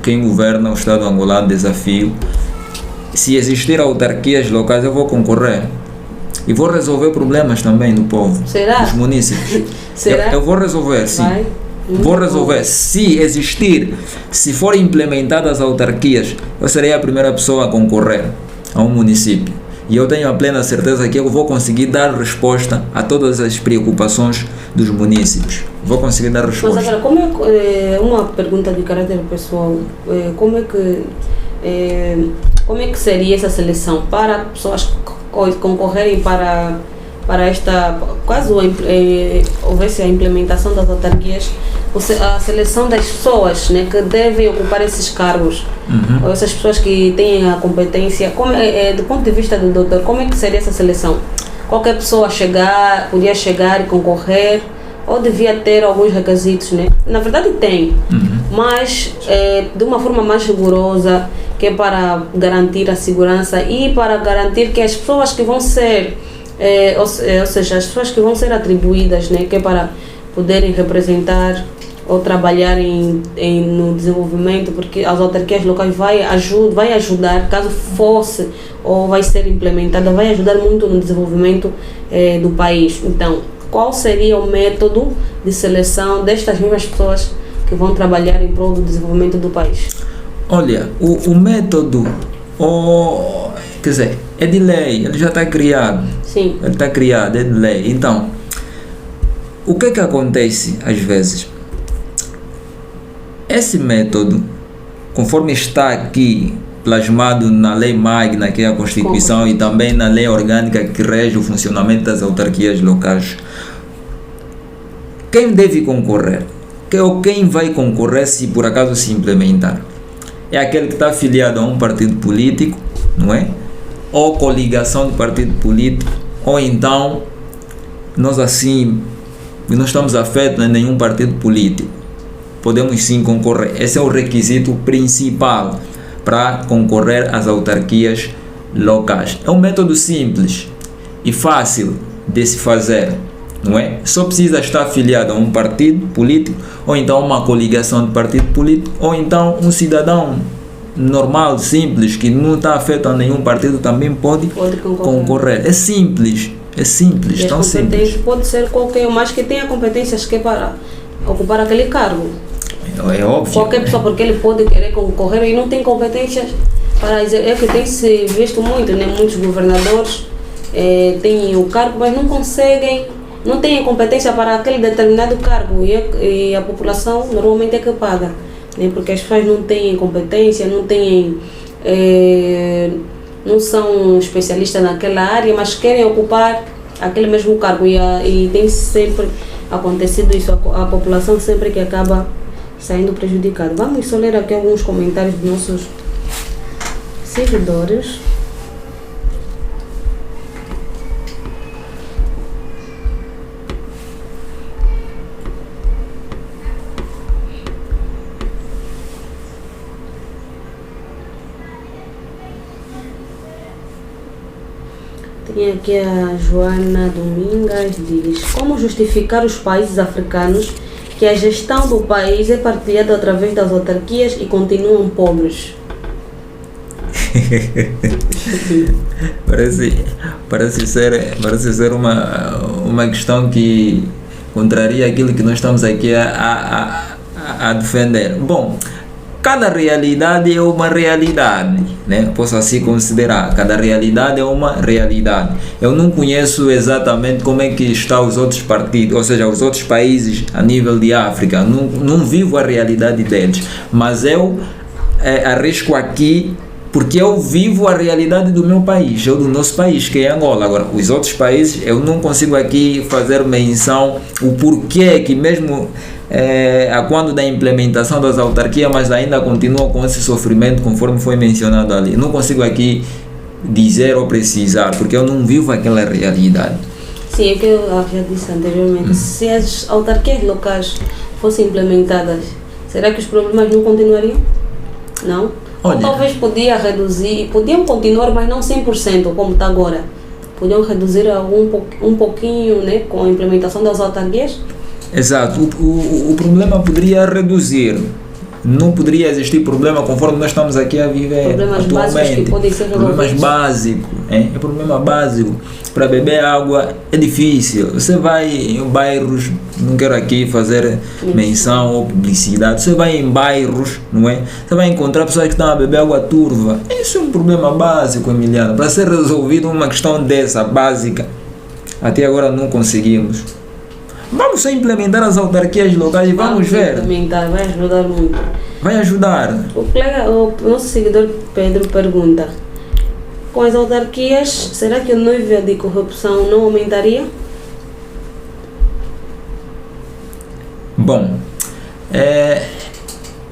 quem governa o Estado angolano, desafio. Se existir autarquias locais, eu vou concorrer. E vou resolver problemas também do povo. Será? Dos municípios. Será? Eu vou resolver, sim. Vou resolver. Se existir, se forem implementadas as autarquias, eu serei a primeira pessoa a concorrer a um município. E eu tenho a plena certeza que eu vou conseguir dar resposta a todas as preocupações dos municípios. Vou conseguir dar resposta. Mas agora, como uma pergunta de caráter pessoal, como é que seria essa seleção para pessoas concorrerem para esta, caso houvesse a implementação das autarquias, a seleção das pessoas, né, que devem ocupar esses cargos, ou essas pessoas que têm a competência, do ponto de vista do doutor, como é que seria essa seleção? Qualquer pessoa podia chegar e concorrer, ou devia ter alguns requisitos, né? Na verdade tem, mas de uma forma mais rigorosa, que é para garantir a segurança e para garantir que as pessoas que vão ser, ou seja, as pessoas que vão ser atribuídas, né, que é para poderem representar ou trabalhar no desenvolvimento, porque as autarquias locais vai ajudar, caso fosse ou vai ser implementada, vai ajudar muito no desenvolvimento do país. Então, qual seria o método de seleção destas mesmas pessoas que vão trabalhar em prol do desenvolvimento do país? Olha, o método, quer dizer, é de lei, ele já está criado. Sim. Ele está criado, é de lei. Então, o que é que acontece às vezes? Esse método, conforme está aqui plasmado na lei magna, que é a Constituição, e também na lei orgânica que rege o funcionamento das autarquias locais, quem deve concorrer? Quem vai concorrer se por acaso se implementar? É aquele que está afiliado a um partido político, não é? Ou coligação de partido político, ou então nós não estamos afetos a nenhum partido político. Podemos sim concorrer. Esse é o requisito principal para concorrer às autarquias locais. É um método simples e fácil de se fazer, não é? Só precisa estar afiliado a um partido político, ou então uma coligação de partido político, ou então um cidadão normal, simples, que não está afeto a nenhum partido, também pode concorrer. É simples, tão simples. Pode ser qualquer um, mas que tenha competências que é para ocupar aquele cargo. É óbvio. Qualquer pessoa, porque ele pode querer concorrer e não tem competências para dizer. É que tem se visto muito, né? Muitos governadores têm o cargo, mas não conseguem, não têm competência para aquele determinado cargo, e a população normalmente é que paga, né? Porque as pessoas não têm competência, não são especialistas naquela área, mas querem ocupar aquele mesmo cargo, e tem sempre acontecido isso, a população sempre que acaba saindo prejudicada. Vamos só ler aqui alguns comentários dos nossos seguidores. Tem aqui a Joana Domingas, diz: como justificar os países africanos que a gestão do país é partilhada através das autarquias e continuam pobres? parece ser uma questão que contraria aquilo que nós estamos aqui a a defender. Bom, cada realidade é uma realidade, né? Posso assim considerar. Cada realidade é uma realidade. Eu não conheço exatamente como é que estão os outros partidos, ou seja, os outros países a nível de África. Não vivo a realidade deles, mas eu arrisco aqui porque eu vivo a realidade do meu país, ou do nosso país, que é Angola. Agora, os outros países, eu não consigo aqui fazer menção o porquê que mesmo a quando da implementação das autarquias, mas ainda continua com esse sofrimento, conforme foi mencionado ali. Não consigo aqui dizer ou precisar, porque eu não vivo aquela realidade. Sim, é que eu já disse anteriormente, se as autarquias locais fossem implementadas, será que os problemas não continuariam? Não? Olha, ou talvez podia reduzir, podiam continuar, mas não 100% como está agora. Podiam reduzir um pouquinho, né, com a implementação das autarquias? Exato, o problema poderia reduzir. Não poderia existir problema conforme nós estamos aqui a viver problemas atualmente. Básicos que podem ser resolvidos. Problemas básicos, é problema básico. Para beber água é difícil. Você vai em bairros, não quero aqui fazer menção ou publicidade, você vai em bairros, não é? Você vai encontrar pessoas que estão a beber água turva. Isso é um problema básico, Emiliano. Para ser resolvido uma questão dessa, básica, até agora não conseguimos. Vamos só implementar as autarquias locais e vamos ver. Implementar, vai ajudar muito. Vai ajudar. O nosso seguidor Pedro pergunta: com as autarquias, será que o nível de corrupção não aumentaria? Bom,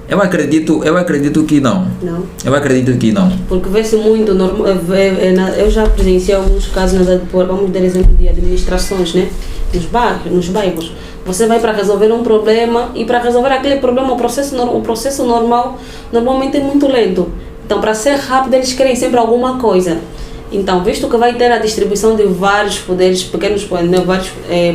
eu acredito que não. Não? Eu acredito que não. Porque vê-se muito, eu já presenciei alguns casos, vamos dar exemplo de administrações, né? Nos bairros. Você vai para resolver um problema e para resolver aquele problema, o processo normal normalmente é muito lento. Então, para ser rápido, eles querem sempre alguma coisa. Então, visto que vai ter a distribuição de vários poderes, pequenos poderes, né, vários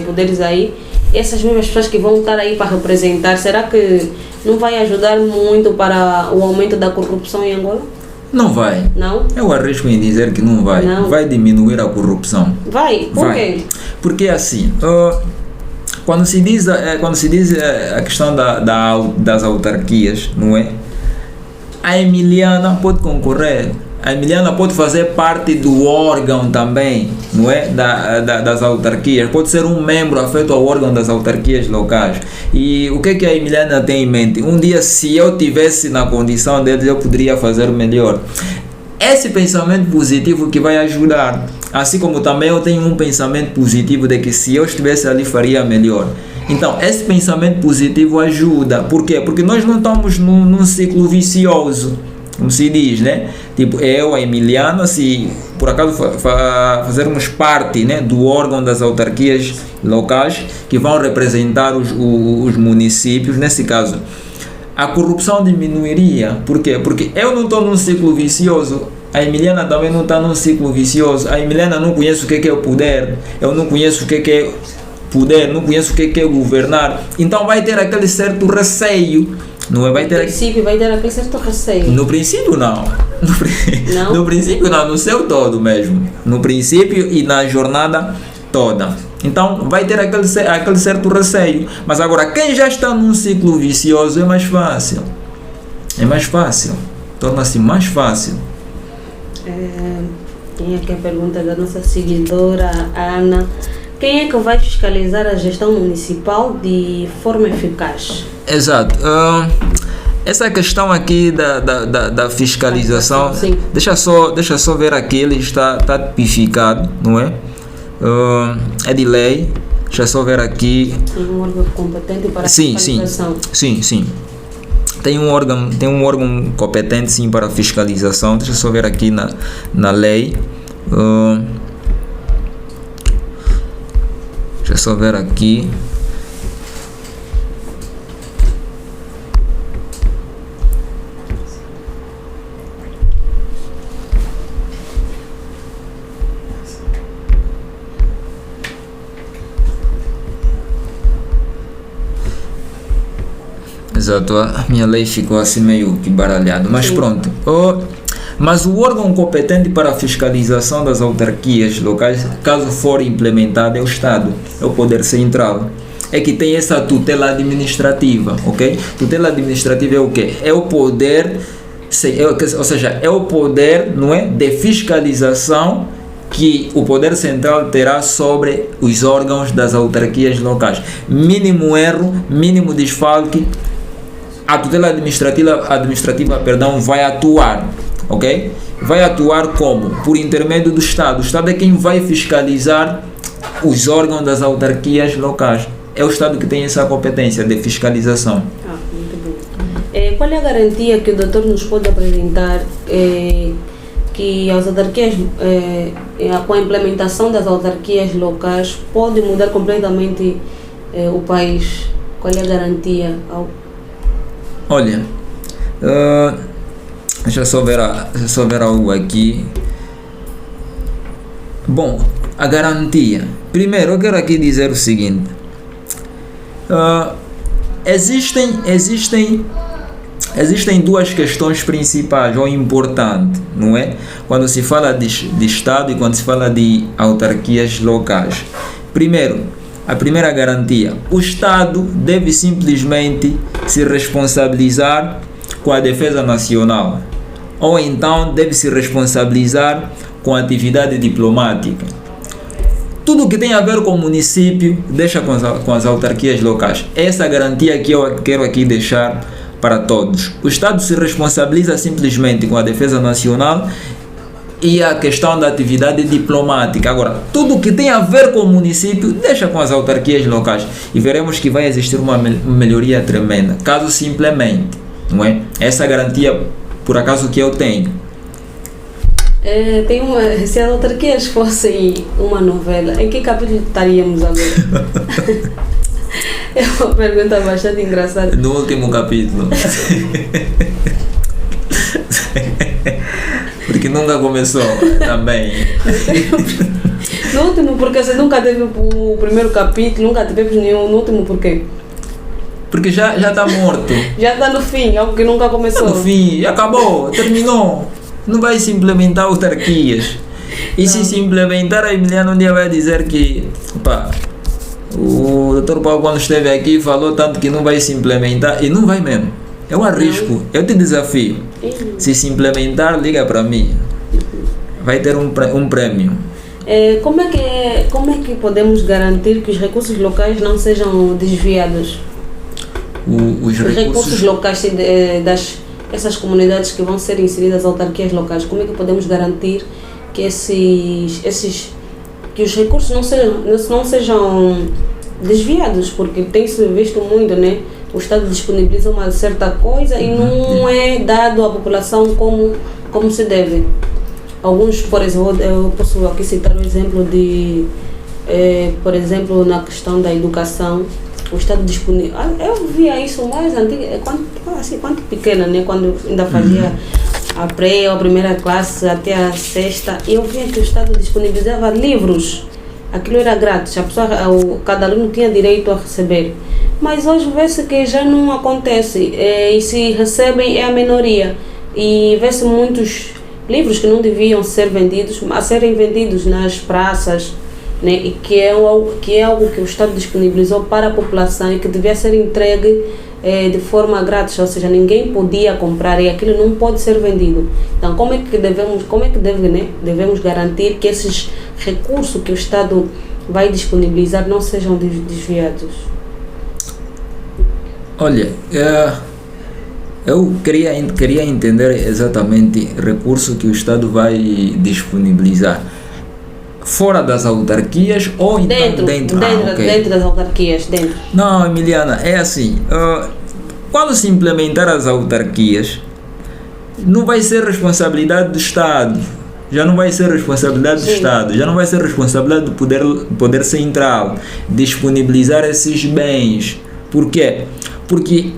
poderes aí, essas mesmas pessoas que vão estar aí para representar, será que não vai ajudar muito para o aumento da corrupção em Angola? Não vai. Não? Eu arrisco em dizer que não vai. Não. Vai diminuir a corrupção. Vai? Por quê? Porque assim, quando se diz a questão das autarquias, não é? A Emiliana pode concorrer. A Emiliana pode fazer parte do órgão também, não é? Das autarquias. Pode ser um membro afeto ao órgão das autarquias locais. E o que a Emiliana tem em mente? Um dia, se eu tivesse na condição deles, eu poderia fazer melhor. Esse pensamento positivo que vai ajudar. Assim como também eu tenho um pensamento positivo de que se eu estivesse ali, faria melhor. Então, esse pensamento positivo ajuda. Por quê? Porque nós não estamos num ciclo vicioso, como se diz, né? Tipo, eu, a Emiliana, se por acaso fazermos parte, né, do órgão das autarquias locais que vão representar os municípios, nesse caso, a corrupção diminuiria. Por quê? Porque eu não estou num ciclo vicioso, a Emiliana também não está num ciclo vicioso, a Emiliana não conhece o que é o poder, eu não conheço o que é poder, não conheço o que é governar, então vai ter aquele certo receio. Não é? No princípio vai ter aquele certo receio. No princípio não. Não? No princípio não, no seu todo mesmo. No princípio e na jornada toda. Então vai ter aquele certo receio. Mas agora, quem já está num ciclo vicioso é mais fácil. É mais fácil. Torna-se mais fácil. Tem aqui a pergunta da nossa seguidora Ana. Quem é que vai fiscalizar a gestão municipal de forma eficaz? Exato. Essa questão aqui da fiscalização, sim. deixa só ver aqui, ele está tipificado, não é? É de lei, deixa só ver aqui. Tem um órgão competente para fiscalização. Sim. Tem um órgão competente sim para fiscalização, deixa só ver aqui na lei. Deixa só ver aqui. Exato, a minha lei ficou assim meio que baralhado, mas sim. Pronto. Mas o órgão competente para a fiscalização das autarquias locais, caso for implementado, é o Estado, é o Poder Central. é que tem essa tutela administrativa, ok? Tutela administrativa é o quê? É o poder, ou seja, é o poder, não é, de fiscalização que o poder central terá sobre os órgãos das autarquias locais. Mínimo erro, mínimo desfalque, a tutela administrativa, vai atuar, ok? Vai atuar como? Por intermédio do Estado. O Estado é quem vai fiscalizar os órgãos das autarquias locais. É o Estado que tem essa competência de fiscalização. Muito bom. Qual é a garantia que o doutor nos pode apresentar que as autarquias, com a implementação das autarquias locais, pode mudar completamente o país? Qual é a garantia? Olha, deixa eu só ver algo aqui. Bom, a garantia. Primeiro, eu quero aqui dizer o seguinte. Existem duas questões principais ou importantes, não é? Quando se fala de Estado e quando se fala de autarquias locais. Primeiro, a primeira garantia: o Estado deve simplesmente se responsabilizar com a defesa nacional, ou então deve se responsabilizar com a atividade diplomática. Tudo que tem a ver com o município, deixa com as autarquias locais. Essa garantia que eu quero aqui deixar para todos. O Estado se responsabiliza simplesmente com a defesa nacional e a questão da atividade diplomática. Agora, tudo que tem a ver com o município, deixa com as autarquias locais. E veremos que vai existir uma melhoria tremenda, caso se implemente, não é? Essa garantia, por acaso, que eu tenho. Se as autarquias fossem uma novela, em que capítulo estaríamos agora? É uma pergunta bastante engraçada. No último capítulo. Porque nunca começou também. No último, porque você nunca teve o primeiro capítulo, nunca teve nenhum. No último, por quê? Porque já está morto. Já está no fim, algo que nunca começou. No fim, acabou, terminou. Não vai se implementar autarquias. E se implementar, a Emiliana um dia vai dizer que o Dr. Paulo, quando esteve aqui, falou tanto que não vai se implementar. E não vai mesmo. Eu arrisco, eu te desafio. Se implementar, liga para mim. Vai ter um prêmio. Como é que podemos garantir que os recursos locais não sejam desviados? Os recursos locais essas comunidades que vão ser inseridas nas autarquias locais, como é que podemos garantir que que os recursos não sejam desviados? Porque tem-se visto muito, né? O Estado disponibiliza uma certa coisa e não é dado à população como se deve. Alguns, por exemplo, eu posso aqui citar o exemplo por exemplo, na questão da educação. O Estado disponibiliza. Eu via isso mais antigo, quando pequena, né? Quando ainda fazia a pré ou a primeira classe até a sexta, eu via que o Estado disponibilizava livros. Aquilo era grátis, cada aluno tinha direito a receber. Mas hoje vê-se que já não acontece, e se recebem é a minoria. E vê-se muitos livros que não deviam ser vendidos, a serem vendidos nas praças, né? E que é algo que o Estado disponibilizou para a população e que devia ser entregue de forma grátis, ou seja, ninguém podia comprar e aquilo não pode ser vendido. Então, devemos garantir que esses recursos que o Estado vai disponibilizar não sejam desviados? Olha, eu queria entender exatamente o recurso que o Estado vai disponibilizar. Fora das autarquias ou então dentro das autarquias, dentro. Não, Emiliana, é assim, quando se implementar as autarquias, não vai ser responsabilidade do Estado, já não vai ser responsabilidade do Estado, já não vai ser responsabilidade do poder central disponibilizar esses bens. Por quê? Porque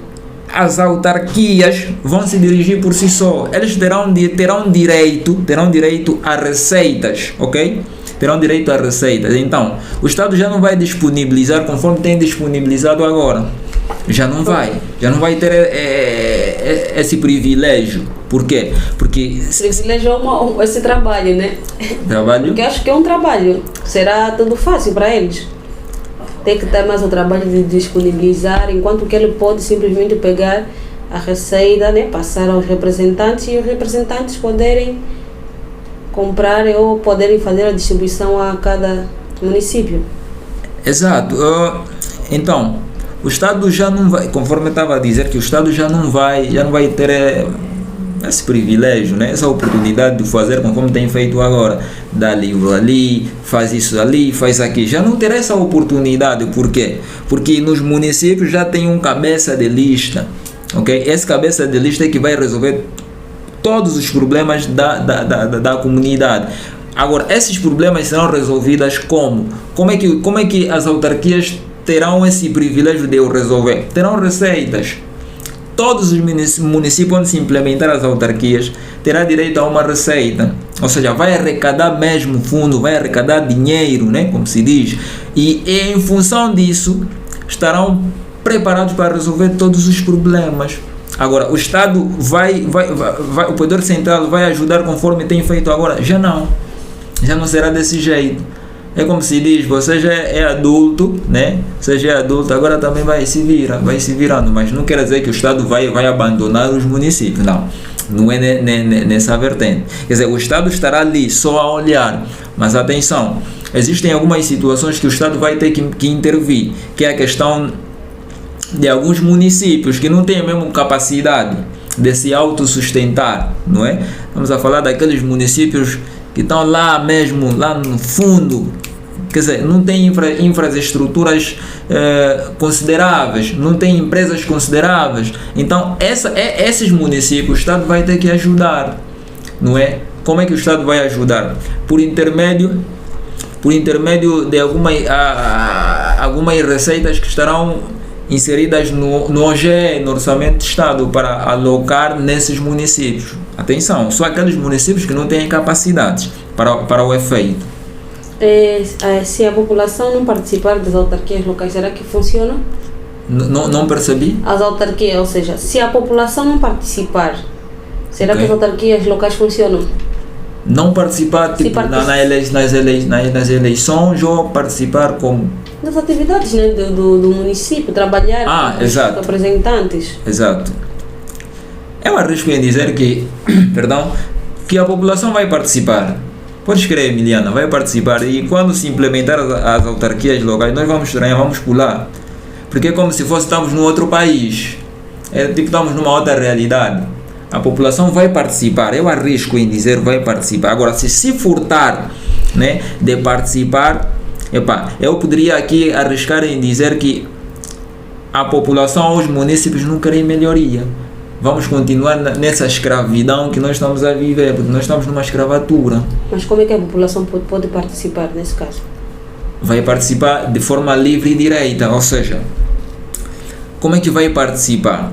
as autarquias vão se dirigir por si só, eles terão direito a receitas, ok? Terão direito a receitas. Então, o Estado já não vai disponibilizar conforme tem disponibilizado agora. Já não vai ter esse privilégio. Por quê? Porque privilégio é esse trabalho, né? Trabalho? Porque acho que é um trabalho. Será tudo fácil para eles? ter que dar mais o trabalho de disponibilizar, enquanto que ele pode simplesmente pegar a receita, né, passar aos representantes e os representantes poderem comprar ou poderem fazer a distribuição a cada município. Exato. Então, o Estado já não vai, conforme eu estava a dizer, que o Estado já não vai ter esse privilégio, né? Essa oportunidade de fazer conforme tem feito agora, dá livro ali, faz isso ali, faz aqui, já não terá essa oportunidade. Por quê? Porque nos municípios já tem um cabeça de lista, ok? Esse cabeça de lista é que vai resolver todos os problemas da comunidade. Agora, esses problemas serão resolvidos como? Como é que as autarquias terão esse privilégio de o resolver? Terão receitas. Todos os municípios onde se implementar as autarquias terá direito a uma receita, ou seja, vai arrecadar mesmo fundo, vai arrecadar dinheiro, né, como se diz, e em função disso estarão preparados para resolver todos os problemas. Agora, o Estado o Poder Central vai ajudar conforme tem feito agora? Já não será desse jeito. É como se diz, você já é adulto, né? Você já é adulto, agora também vai se virando, mas não quer dizer que o Estado vai abandonar os municípios, não é nessa vertente. Quer dizer, o Estado estará ali só a olhar, mas atenção, existem algumas situações que o Estado vai ter que intervir, que é a questão de alguns municípios que não têm a mesma capacidade de se autossustentar, não é? Vamos a falar daqueles municípios que estão lá mesmo, lá no fundo, quer dizer, não tem infraestruturas consideráveis, não tem empresas consideráveis. Então, esses municípios o Estado vai ter que ajudar, não é? Como é que o Estado vai ajudar? Por intermédio de algumas receitas que estarão inseridas no OGE, no Orçamento de Estado, para alocar nesses municípios. Atenção, só aqueles municípios que não têm capacidade para o efeito. Se a população não participar das autarquias locais, será que funciona? Não percebi? As autarquias, ou seja, se a população não participar, será que as autarquias locais funcionam? Não participar tipo, nas eleições ou participar como? Das atividades, né, do município, trabalhar com os representantes. Exato. Eu arrisco em dizer que, que a população vai participar. Podes crer, Emiliana, vai participar. E quando se implementar as autarquias locais, nós vamos estranhar, vamos pular. Porque é como se estamos num outro país. Estamos numa outra realidade. A população vai participar. Eu arrisco em dizer vai participar. Agora, se furtar, né, de participar, eu poderia aqui arriscar em dizer que a população, os municípios não querem melhoria. Vamos continuar nessa escravidão que nós estamos a viver, porque nós estamos numa escravatura. Mas como é que a população pode participar nesse caso? Vai participar de forma livre e direita, ou seja, como é que vai participar?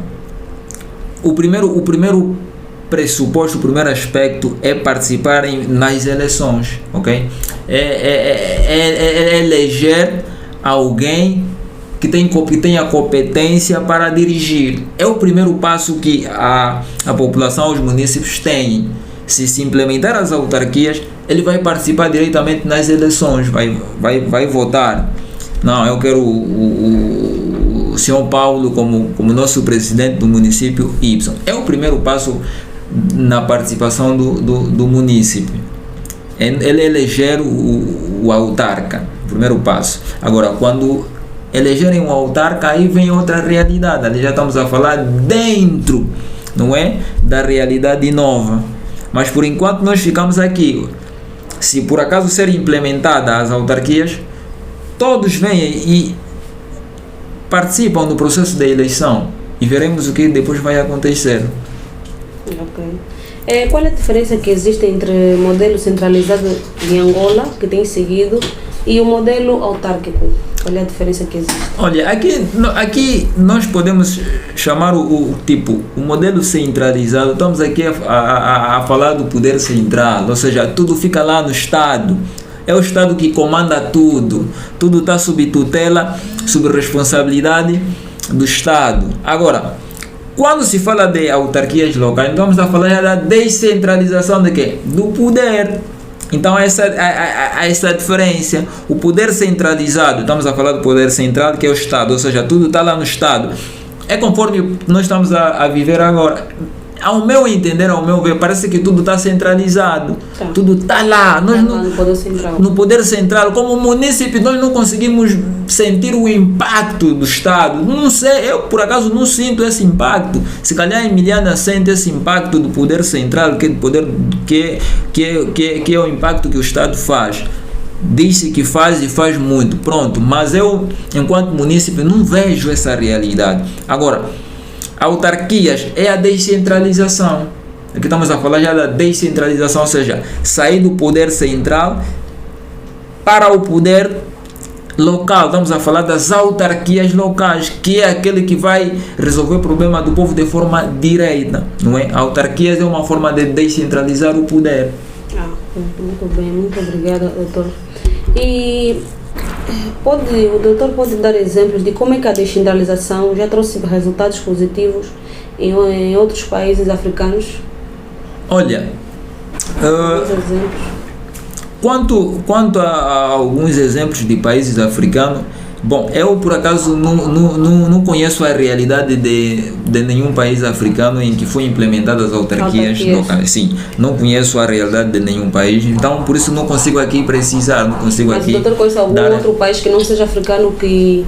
O primeiro pressuposto, o primeiro aspecto é participar nas eleições, ok? É eleger alguém que tem a competência para dirigir. É o primeiro passo que a população, os municípios têm. Se implementar as autarquias, ele vai participar diretamente nas eleições, vai votar. Não, eu quero o senhor Paulo como nosso presidente do município Y. É o primeiro passo na participação do município. Ele eleger o autarca, primeiro passo. Agora, quando elegerem um autarca, aí vem outra realidade. Ali já estamos a falar dentro, não é? Da realidade nova. Mas por enquanto nós ficamos aqui. Se por acaso serem implementadas as autarquias, todos vêm e participam do processo da eleição. E veremos o que depois vai acontecer. Ok. Qual é a diferença que existe entre o modelo centralizado de Angola, que tem seguido, e o modelo autárquico? Qual é a diferença que existe? Olha, aqui nós podemos chamar o modelo centralizado. Estamos aqui a falar do poder central, ou seja, tudo fica lá no Estado. É o Estado que comanda tudo. Tudo está sob tutela, sob responsabilidade do Estado. Agora, quando se fala de autarquias locais, estamos a falar da descentralização de quê? Do poder. Então essa diferença. O poder centralizado, estamos a falar do poder central, que é o Estado, ou seja, tudo está lá no Estado. É conforme nós estamos a viver agora. Ao meu entender, ao meu ver, parece que tudo está centralizado. Tá. Tudo está lá. Nós No poder central. no poder central, como munícipe, nós não conseguimos sentir o impacto do Estado. Não sei, eu por acaso não sinto esse impacto. Se calhar a Emiliana sente esse impacto do poder central, que é o impacto que o Estado faz. Disse que faz e faz muito, pronto. Mas eu, enquanto munícipe, não vejo essa realidade. Agora, autarquias é a descentralização. Aqui estamos a falar já da descentralização, ou seja, sair do poder central para o poder local. Estamos a falar das autarquias locais, que é aquele que vai resolver o problema do povo de forma direta, não é? Autarquias é uma forma de descentralizar o poder. Muito bem, muito obrigada, doutor. E o doutor pode dar exemplos de como é que a descentralização já trouxe resultados positivos em outros países africanos? Olha, Alguns exemplos. quanto a alguns exemplos de países africanos, bom, eu por acaso não conheço a realidade de nenhum país africano em que foi implementadas as autarquias locais. Sim, não conheço a realidade de nenhum país, então por isso não consigo aqui precisar, não consigo Mas aqui o doutor conhece algum dar... outro país que não seja africano que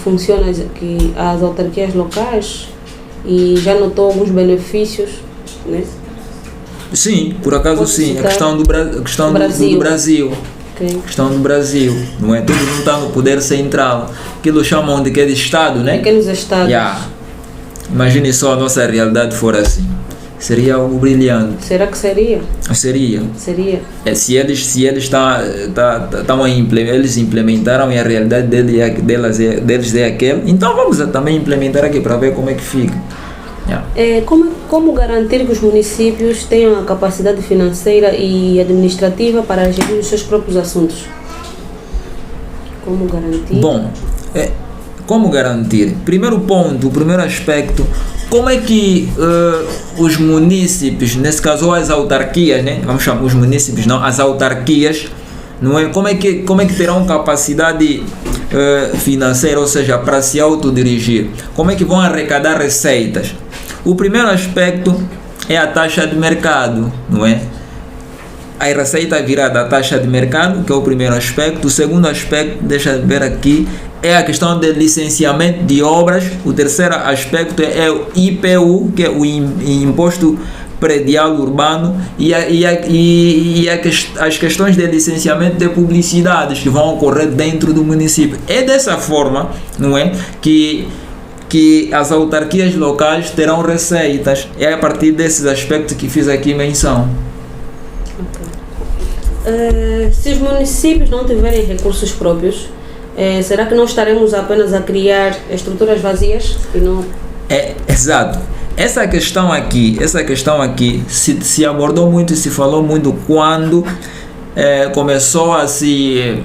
funciona que as autarquias locais e já notou alguns benefícios, né? Sim, por acaso Pode sim, a citar questão do Brasil. Okay. Questão do Brasil, não é? Tudo não está no poder central. Aquilo chamam de que é de Estado, né? Pequenos estados. Yeah. Imagine só a nossa realidade for assim. Seria algo brilhante. Será que seria? Seria. Seria. Se eles eles implementaram e a realidade deles é aquela, então vamos também implementar aqui para ver como é que fica. Yeah. Como garantir que os municípios tenham a capacidade financeira e administrativa para gerir os seus próprios assuntos? Como garantir? Bom, como garantir? Primeiro ponto, o primeiro aspecto, como é que os munícipes, nesse caso ou as autarquias, né? Vamos chamar os munícipes, não, as autarquias, não é? Como é que terão capacidade financeira, ou seja, para se autodirigir? Como é que vão arrecadar receitas? O primeiro aspecto é a taxa de mercado, não é? A receita virá da taxa de mercado, que é o primeiro aspecto. O segundo aspecto, deixa eu ver aqui, é a questão do licenciamento de obras. O terceiro aspecto é o IPU, que é o Imposto Predial Urbano, e as questões de licenciamento de publicidades que vão ocorrer dentro do município. É dessa forma, não é, que as autarquias locais terão receitas. É a partir desses aspectos que fiz aqui menção. Se os municípios não tiverem recursos próprios, será que não estaremos apenas a criar estruturas vazias? E não... Exato. Essa questão aqui se abordou muito e se falou muito quando começou a se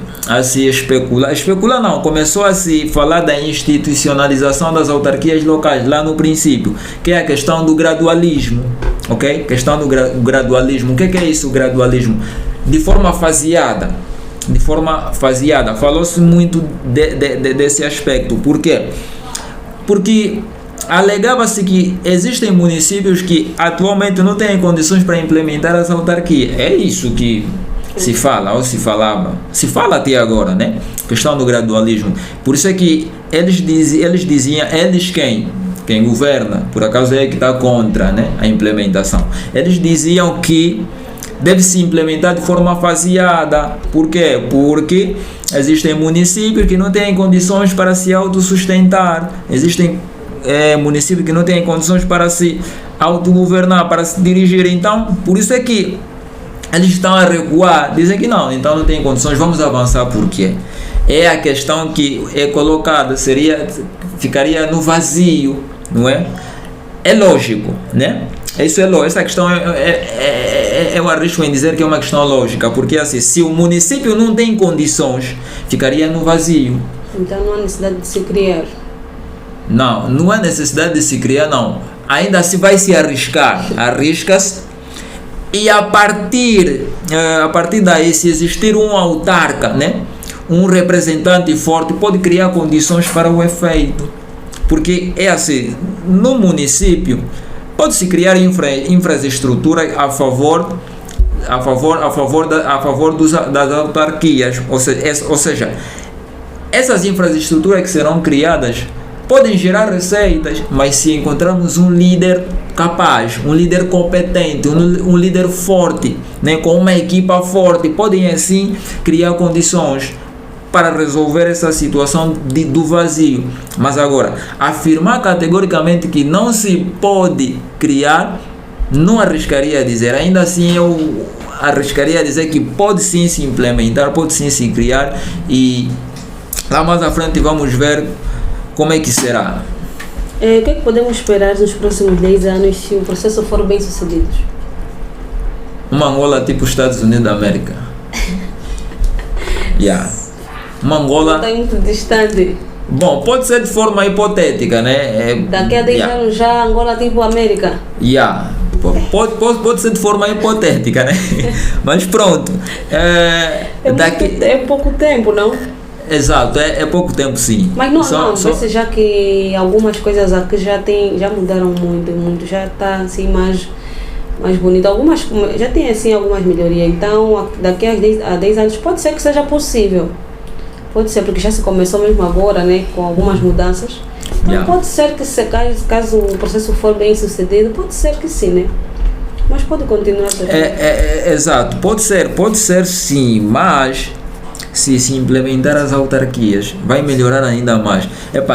especular não, começou a se falar da institucionalização das autarquias locais lá no princípio, que é a questão do gradualismo, ok? Questão do gradualismo. O que é isso, o gradualismo? De forma faseada, falou-se muito desse aspecto. Por quê? Porque alegava-se que existem municípios que atualmente não têm condições para implementar as autarquias. É isso que se fala, ou se falava, se fala até agora, né? Questão do gradualismo. Por isso é que eles diziam, quem governa, por acaso é que está contra, né, a implementação. Eles diziam que deve-se implementar de forma faseada. Por quê? Porque existem municípios que não têm condições para se autossustentar. Existem municípios que não têm condições para se autogovernar, para se dirigir. Então, por isso é que eles estão a recuar, dizem que não, então não tem condições, vamos avançar. Por quê? É a questão que é colocada, ficaria no vazio, não é? É lógico, né? Isso é lógico. Essa questão eu arrisco em dizer que é uma questão lógica, porque assim, se o município não tem condições, ficaria no vazio. Então não há necessidade de se criar. Não há necessidade de se criar, não. Ainda assim vai se arriscar. Arrisca-se E a partir daí, se existir um autarca, né, um representante forte, pode criar condições para o efeito. Porque é assim, no município pode-se criar infraestrutura a favor das autarquias, ou seja, essas infraestruturas que serão criadas podem gerar receitas, mas se encontrarmos um líder capaz, um líder competente, um líder forte, né, com uma equipa forte, podem assim criar condições para resolver essa situação do vazio. Mas agora, afirmar categoricamente que não se pode criar, não arriscaria a dizer. Ainda assim, eu arriscaria a dizer que pode sim se implementar, pode sim se criar, e lá mais à frente vamos ver como é que será. O que é que podemos esperar nos próximos 10 anos se o processo for bem sucedido? Uma Angola tipo Estados Unidos da América. Uma Angola... Está muito distante. Bom, pode ser de forma hipotética, né? Daqui a 10 anos já Angola tipo América. Pode ser de forma hipotética, né? Mas pronto. É pouco tempo, não? Exato, é pouco tempo, sim. Mas você já que algumas coisas aqui já mudaram muito, já está assim mais bonito. Algumas já tem assim algumas melhorias. Então, daqui a 10 anos pode ser que seja possível. Pode ser, porque já se começou mesmo agora, né, com algumas mudanças. Então pode ser que caso o processo for bem sucedido, pode ser que sim, né? Mas pode continuar. Exato, pode ser sim, mas se implementar as autarquias, vai melhorar ainda mais.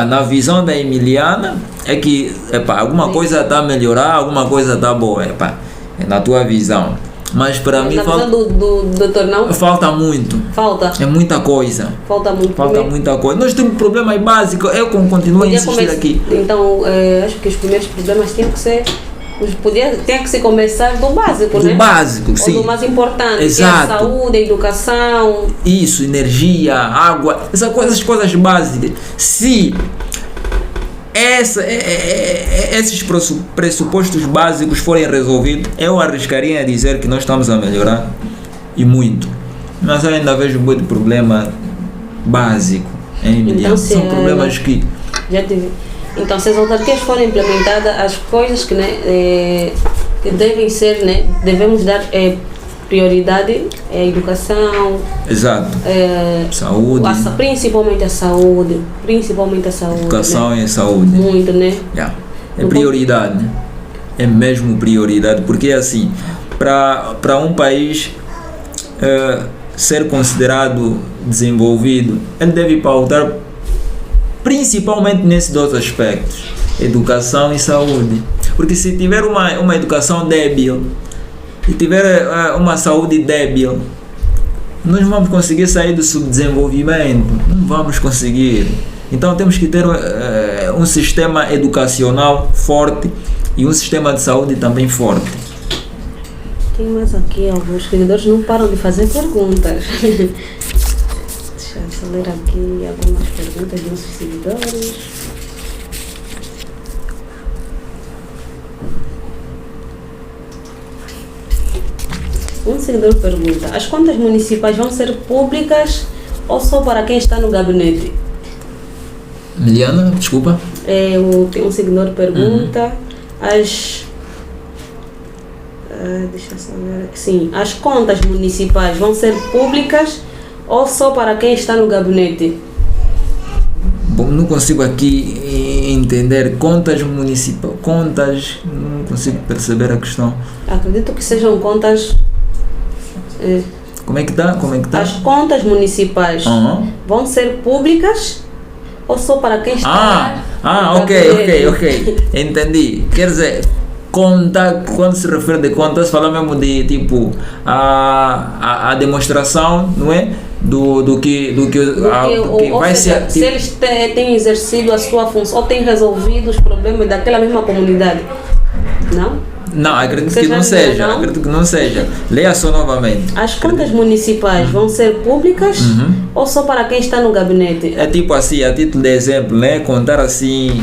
Na visão da Emiliana, é que alguma coisa está a melhorar, alguma coisa está boa, é na tua visão. Mas para mim falta muito. É muita coisa. Falta muita coisa. Nós temos problemas básicos, eu continuo a insistir aqui. Então, acho que os primeiros problemas tinham que ser... Tem que se começar do básico, né? Do básico, sim. Ou do mais importante, exato. Que é a saúde, a educação. Isso, energia, água, essas coisas básicas. Se esses pressupostos básicos forem resolvidos, eu arriscaria a dizer que nós estamos a melhorar, e muito. Mas eu ainda vejo muito problema básico, então, são problemas que... Então, se as autarquias forem implementadas, as coisas que que devem ser, né, devemos dar prioridade à educação. Exato. Saúde. Principalmente a saúde. Educação, né? E saúde. Muito, né? É prioridade, né? É mesmo prioridade, porque assim, para um país ser considerado desenvolvido, ele deve pautar principalmente nesses dois aspectos, educação e saúde. Porque se tiver uma educação débil e tiver uma saúde débil, nós não vamos conseguir sair do subdesenvolvimento, não vamos conseguir. Então temos que ter um sistema educacional forte e um sistema de saúde também forte. Tem mais aqui, alguns seguidores não param de fazer perguntas. Deixa eu ler aqui algumas perguntas dos nossos seguidores. Um seguidor pergunta: as contas municipais vão ser públicas ou só para quem está no gabinete? Miliana, desculpa. Tem um seguidor pergunta: deixa eu saber. Sim, as contas municipais vão ser públicas ou só para quem está no gabinete? Bom, não consigo aqui entender. Contas municipais, não consigo perceber a questão. Acredito que sejam contas... Como é que tá? As contas municipais vão ser públicas ou só para quem está no gabinete? Ok. Entendi. Quer dizer, conta, quando se refere de contas, fala mesmo de tipo a demonstração, não é? Do que vai ser. Se eles têm exercido a sua função ou têm resolvido os problemas daquela mesma comunidade, não? Não, acredito que não seja. Leia só novamente. As contas municipais vão ser públicas ou só para quem está no gabinete? É tipo assim, a título de exemplo, né? Contar assim,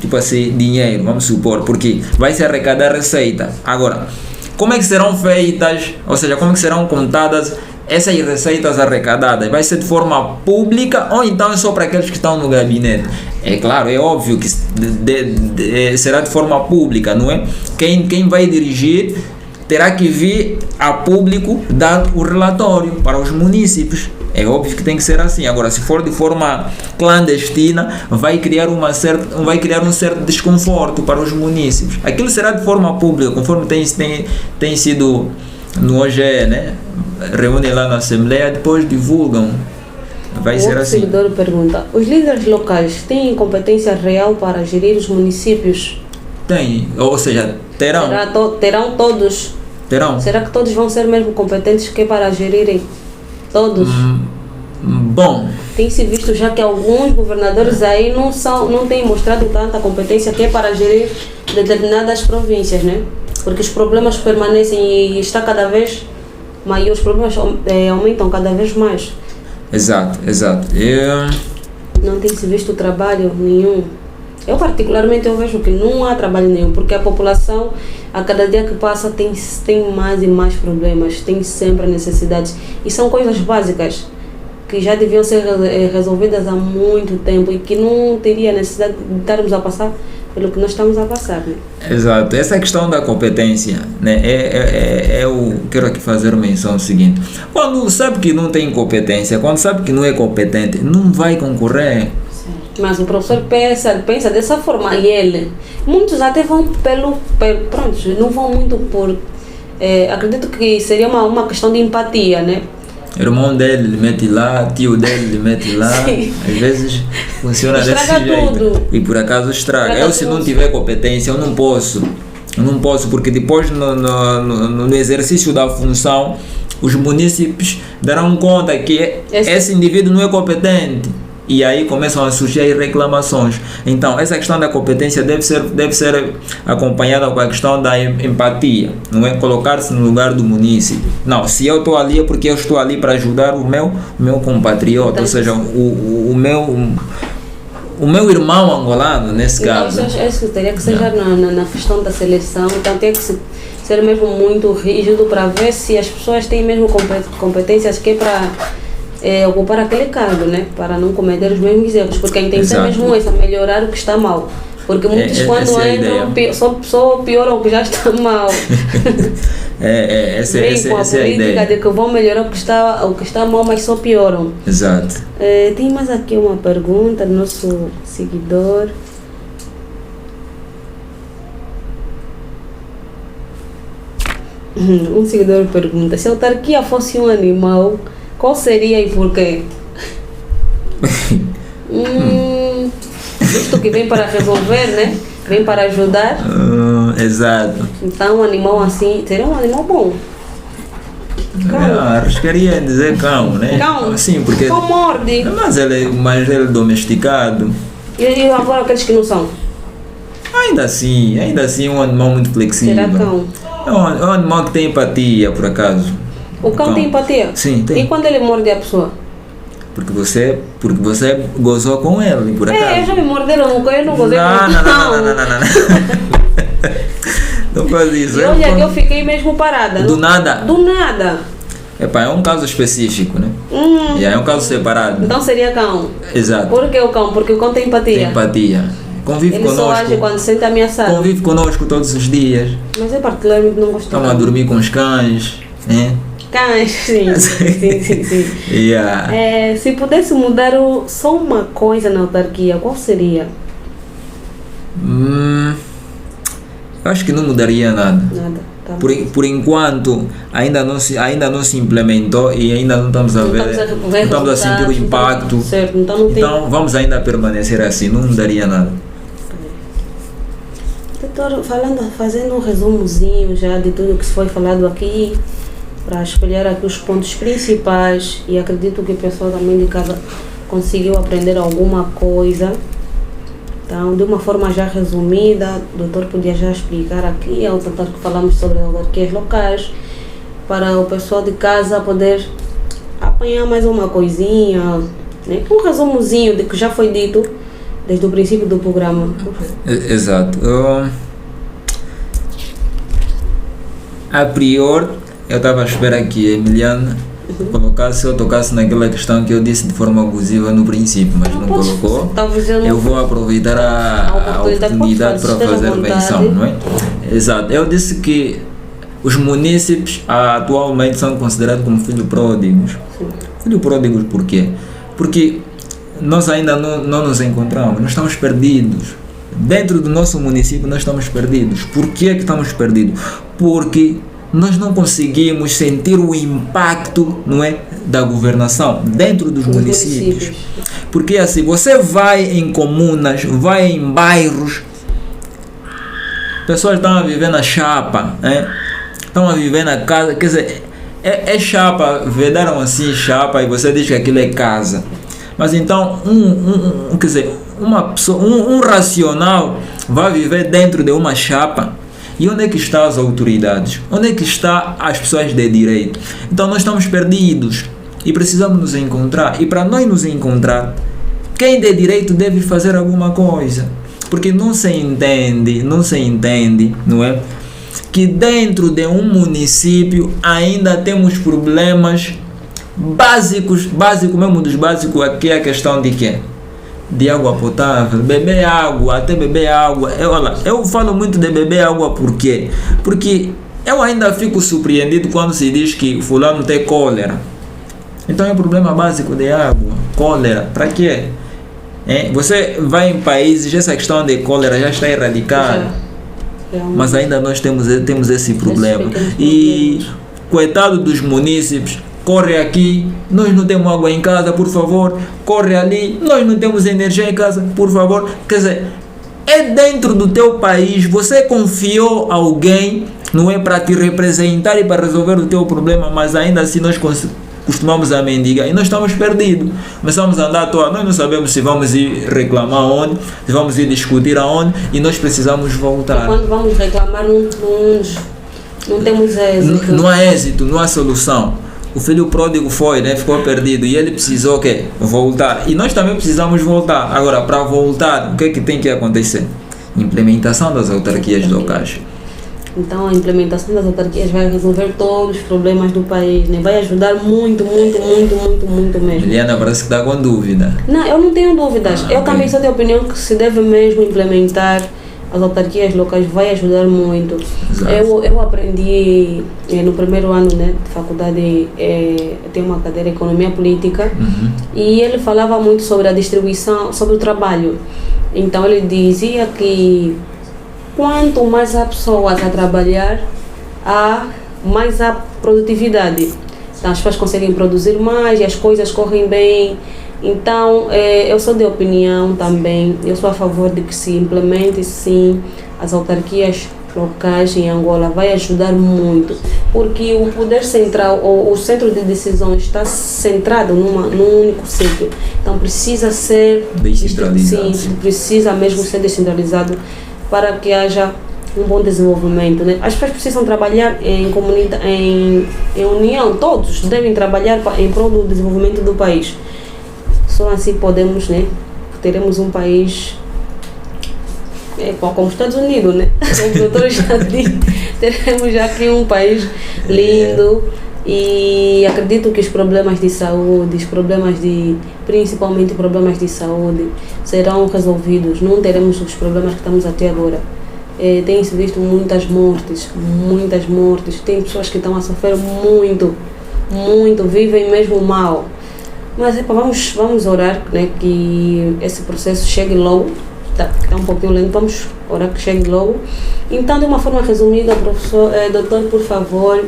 tipo assim, dinheiro, vamos supor, porque vai se arrecadar receita. Agora, como é que serão feitas, ou seja, como é que serão contadas essas receitas arrecadadas? Vai ser de forma pública ou então é só para aqueles que estão no gabinete? É claro, é óbvio que será de forma pública, não é? Quem vai dirigir terá que vir a público dar o relatório para os munícipes. É óbvio que tem que ser assim. Agora, se for de forma clandestina, vai criar um certo desconforto para os munícipes. Aquilo será de forma pública, conforme tem sido no OGE, né? Reúnem lá na Assembleia, depois divulgam. Vai ser assim. O seguidor pergunta: os líderes locais têm competência real para gerir os municípios? Tem, ou seja, terão. Terão todos? Terão. Será que todos vão ser mesmo competentes que para gerirem? Todos? Bom. Tem-se visto já que alguns governadores aí não têm mostrado tanta competência que é para gerir determinadas províncias, né? Porque os problemas permanecem e está cada vez maior, os problemas aumentam cada vez mais. Exato. Não tem-se visto trabalho nenhum. Eu particularmente vejo que não há trabalho nenhum, porque a população a cada dia que passa tem mais e mais problemas, tem sempre necessidades e são coisas básicas que já deviam ser resolvidas há muito tempo e que não teria necessidade de estarmos a passar pelo que nós estamos a passar, né? Exato, essa questão da competência, né? Eu quero aqui fazer menção ao seguinte: quando sabe que não tem competência, quando sabe que não é competente, não vai concorrer. Mas o professor pensa dessa forma e muitos até vão pronto, não vão muito por, acredito que seria uma questão de empatia, né? Irmão dele lhe mete lá, tio dele lhe mete lá. Sim. Às vezes funciona desse jeito. Tudo. E por acaso estraga. Se não tiver competência, eu não posso, porque depois no exercício da função, os munícipes darão conta que esse indivíduo não é competente. E aí começam a surgir aí reclamações. Então, essa questão da competência deve ser acompanhada com a questão da empatia, não é? Colocar-se no lugar do munícipe. Não, se eu estou ali é porque eu estou ali para ajudar o meu compatriota, então, ou seja, o meu irmão angolano, nesse caso. Isso teria que ser na questão da seleção, então tem que ser mesmo muito rígido para ver se as pessoas têm mesmo competências que é para ocupar aquele cargo, né? Para não cometer os mesmos erros, porque a intenção é mesmo essa, melhorar o que está mal, porque muitos quando entram só pioram o que já está mal. Essa é a política de que vão melhorar o que está mal, mas só pioram. Exato. Tem mais aqui uma pergunta do nosso seguidor. Um seguidor pergunta: se a autarquia fosse um animal, qual seria e por quê? Visto que vem para resolver, né? Vem para ajudar. Exato. Então um animal assim seria um animal bom. Arriscaria em dizer cão, né? Cão? Sim, porque cão morde. Mas ele é domesticado. E agora aqueles que não são? Ainda assim é um animal muito flexível. Será cão? É um animal que tem empatia, por acaso. O cão tem empatia? Sim, tem. E quando ele morde a pessoa? Porque você gozou com ele, por acaso. Eu já me morderam no cão, eu não gozei com o cão. Não faz isso. E olha que eu fiquei mesmo parada. Do nada? Do nada. É um caso específico, né? É um caso separado. Então seria cão? Exato. Por que o cão? Porque o cão tem empatia. Tem empatia. Convive ele conosco. Ele só age quando se sente ameaçado. Convive conosco todos os dias. Mas eu particularmente não gosto. Estamos a dormir com os cães, né? Cães, sim. Yeah. Se pudesse mudar só uma coisa na autarquia, qual seria? Eu acho que não mudaria nada. Nada. Tá. Por enquanto ainda não se implementou e ainda não estamos a ver, não estamos a sentir o impacto. Certo. Então vamos ainda permanecer assim, não mudaria nada. Doutor, fazendo um resumozinho já de tudo que foi falado aqui, para espelhar aqui os pontos principais, e acredito que o pessoal também de casa conseguiu aprender alguma coisa. Então, de uma forma já resumida, o doutor podia já explicar aqui, ao tanto que falamos sobre autarquias locais, para o pessoal de casa poder apanhar mais uma coisinha, né? Um resumozinho de que já foi dito desde o princípio do programa. Exato. a priori, eu estava à espera que a Emiliana colocasse ou tocasse naquela questão que eu disse de forma abusiva no princípio, mas não colocou. Eu vou aproveitar a oportunidade para fazer menção, não é? Exato. Eu disse que os munícipes atualmente são considerados como filhos pródigos. Filhos pródigos por quê? Porque nós ainda não nos encontramos, nós estamos perdidos. Dentro do nosso município nós estamos perdidos. Por que é que estamos perdidos? Porque nós não conseguimos sentir o impacto, não é, da governação dentro dos municípios. Porque assim, você vai em comunas, vai em bairros, pessoas estão a viver na chapa, estão a viver na casa, quer dizer, é chapa, vedaram assim chapa e você diz que aquilo é casa. Mas então, quer dizer, uma pessoa, um racional vai viver dentro de uma chapa. E onde é que estão as autoridades? Onde é que estão as pessoas de direito? Então nós estamos perdidos e precisamos nos encontrar. E para nós nos encontrar, quem de direito deve fazer alguma coisa. Porque não se entende, não é? Que dentro de um município ainda temos problemas básicos mesmo dos básicos, aqui é a questão de quê? De água potável, beber água, até beber água. Eu falo muito de beber água por quê? Porque eu ainda fico surpreendido quando se diz que fulano tem cólera. Então é um problema básico de água, cólera, para quê? Você vai em países, essa questão de cólera já está erradicada, mas ainda nós temos esse problema. E coitado dos munícipes, corre aqui, nós não temos água em casa, por favor. Corre ali, nós não temos energia em casa, por favor. Quer dizer, é dentro do teu país, você confiou alguém, não é, para te representar e para resolver o teu problema, mas ainda assim nós costumamos a mendigar e nós estamos perdidos. Começamos a andar à toa, nós não sabemos se vamos ir reclamar onde, se vamos ir discutir aonde, e nós precisamos voltar. E quando vamos reclamar, não temos êxito. Não há êxito, não há solução. O filho pródigo foi, ficou perdido e ele precisou o quê? Voltar. E nós também precisamos voltar. Agora, para voltar, o que é que tem que acontecer? Implementação das autarquias locais. Então, a implementação das autarquias vai resolver todos os problemas do país, né? Vai ajudar muito mesmo. Eliana parece que está com dúvida. Não, eu não tenho dúvidas. Eu também sou de opinião que se deve mesmo implementar as autarquias locais, vai ajudar muito. Eu aprendi no primeiro ano, né, de faculdade, tem uma cadeira de economia política, e ele falava muito sobre a distribuição, sobre o trabalho. Então ele dizia que quanto mais há pessoas a trabalhar, mais há produtividade. Então as pessoas conseguem produzir mais e as coisas correm bem. Então, eu sou de opinião também, eu sou a favor de que se implemente sim as autarquias locais em Angola, vai ajudar muito, porque o poder central, o centro de decisão está centrado num único sítio, então precisa ser descentralizado. Sim, precisa mesmo ser descentralizado para que haja um bom desenvolvimento, né? As pessoas precisam trabalhar em comunidade, em união, todos devem trabalhar em prol do desenvolvimento do país. Só assim podemos, né? Teremos um país como os Estados Unidos, né? Como o doutor já disse, teremos aqui um país lindo e acredito que os problemas de saúde, principalmente problemas de saúde, serão resolvidos. Não teremos os problemas que estamos até agora. Tem-se visto muitas mortes. Tem pessoas que estão a sofrer muito, vivem mesmo mal. Mas vamos orar, né, que esse processo chegue logo. Está um pouquinho lento, vamos orar que chegue logo. Então, de uma forma resumida, professor, doutor, por favor,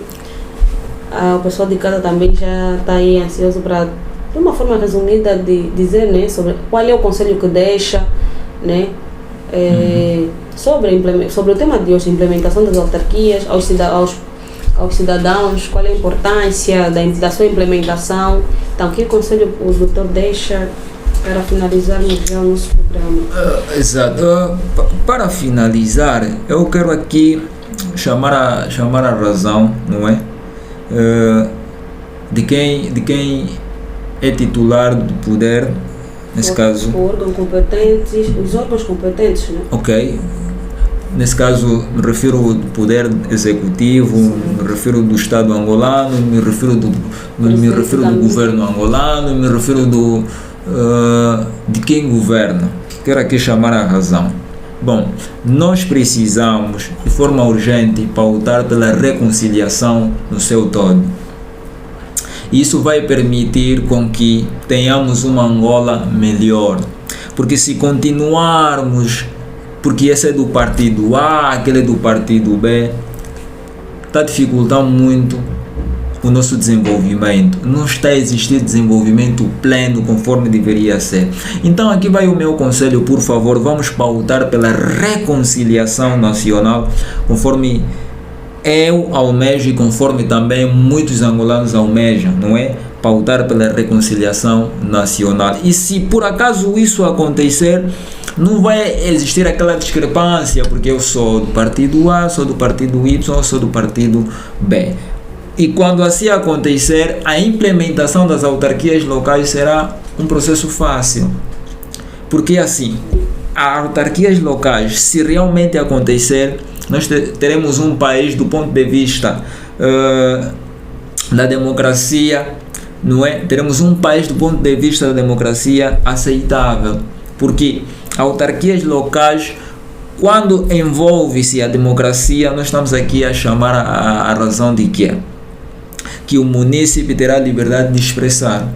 o pessoal de casa também já está aí ansioso para, de uma forma resumida, de dizer, né, sobre qual é o conselho que deixa, né, sobre o tema de hoje, implementação das autarquias aos cidadãos, qual é a importância da sua implementação. Então, que conselho o doutor deixa para finalizarmos já o nosso programa? Exato. Para finalizar, eu quero aqui chamar a razão, não é? De quem é titular do poder, nesse caso. Os órgãos competentes, né? Ok. nesse caso me refiro do poder executivo, me refiro do Estado angolano, me refiro do governo angolano, me refiro de quem governa. Quero aqui chamar a razão. Bom, nós precisamos de forma urgente pautar pela reconciliação no seu todo. Isso vai permitir com que tenhamos uma Angola melhor, porque se continuarmos, porque esse é do partido A, aquele é do partido B, está dificultando muito o nosso desenvolvimento. Não está a existir desenvolvimento pleno conforme deveria ser. Então aqui vai o meu conselho, por favor, vamos pautar pela reconciliação nacional, conforme eu almejo e conforme também muitos angolanos almejam, não é? Pautar pela reconciliação nacional. E se por acaso isso acontecer, não vai existir aquela discrepância, porque eu sou do partido A, sou do partido Y, sou do partido B. E quando assim acontecer, a implementação das autarquias locais será um processo fácil. Porque assim, as autarquias locais, se realmente acontecer, nós teremos um país do ponto de vista da democracia, não é? Teremos um país do ponto de vista da democracia aceitável. Porque autarquias locais, quando envolve-se a democracia, nós estamos aqui a chamar a razão de quê? Que o munícipe terá liberdade de expressar,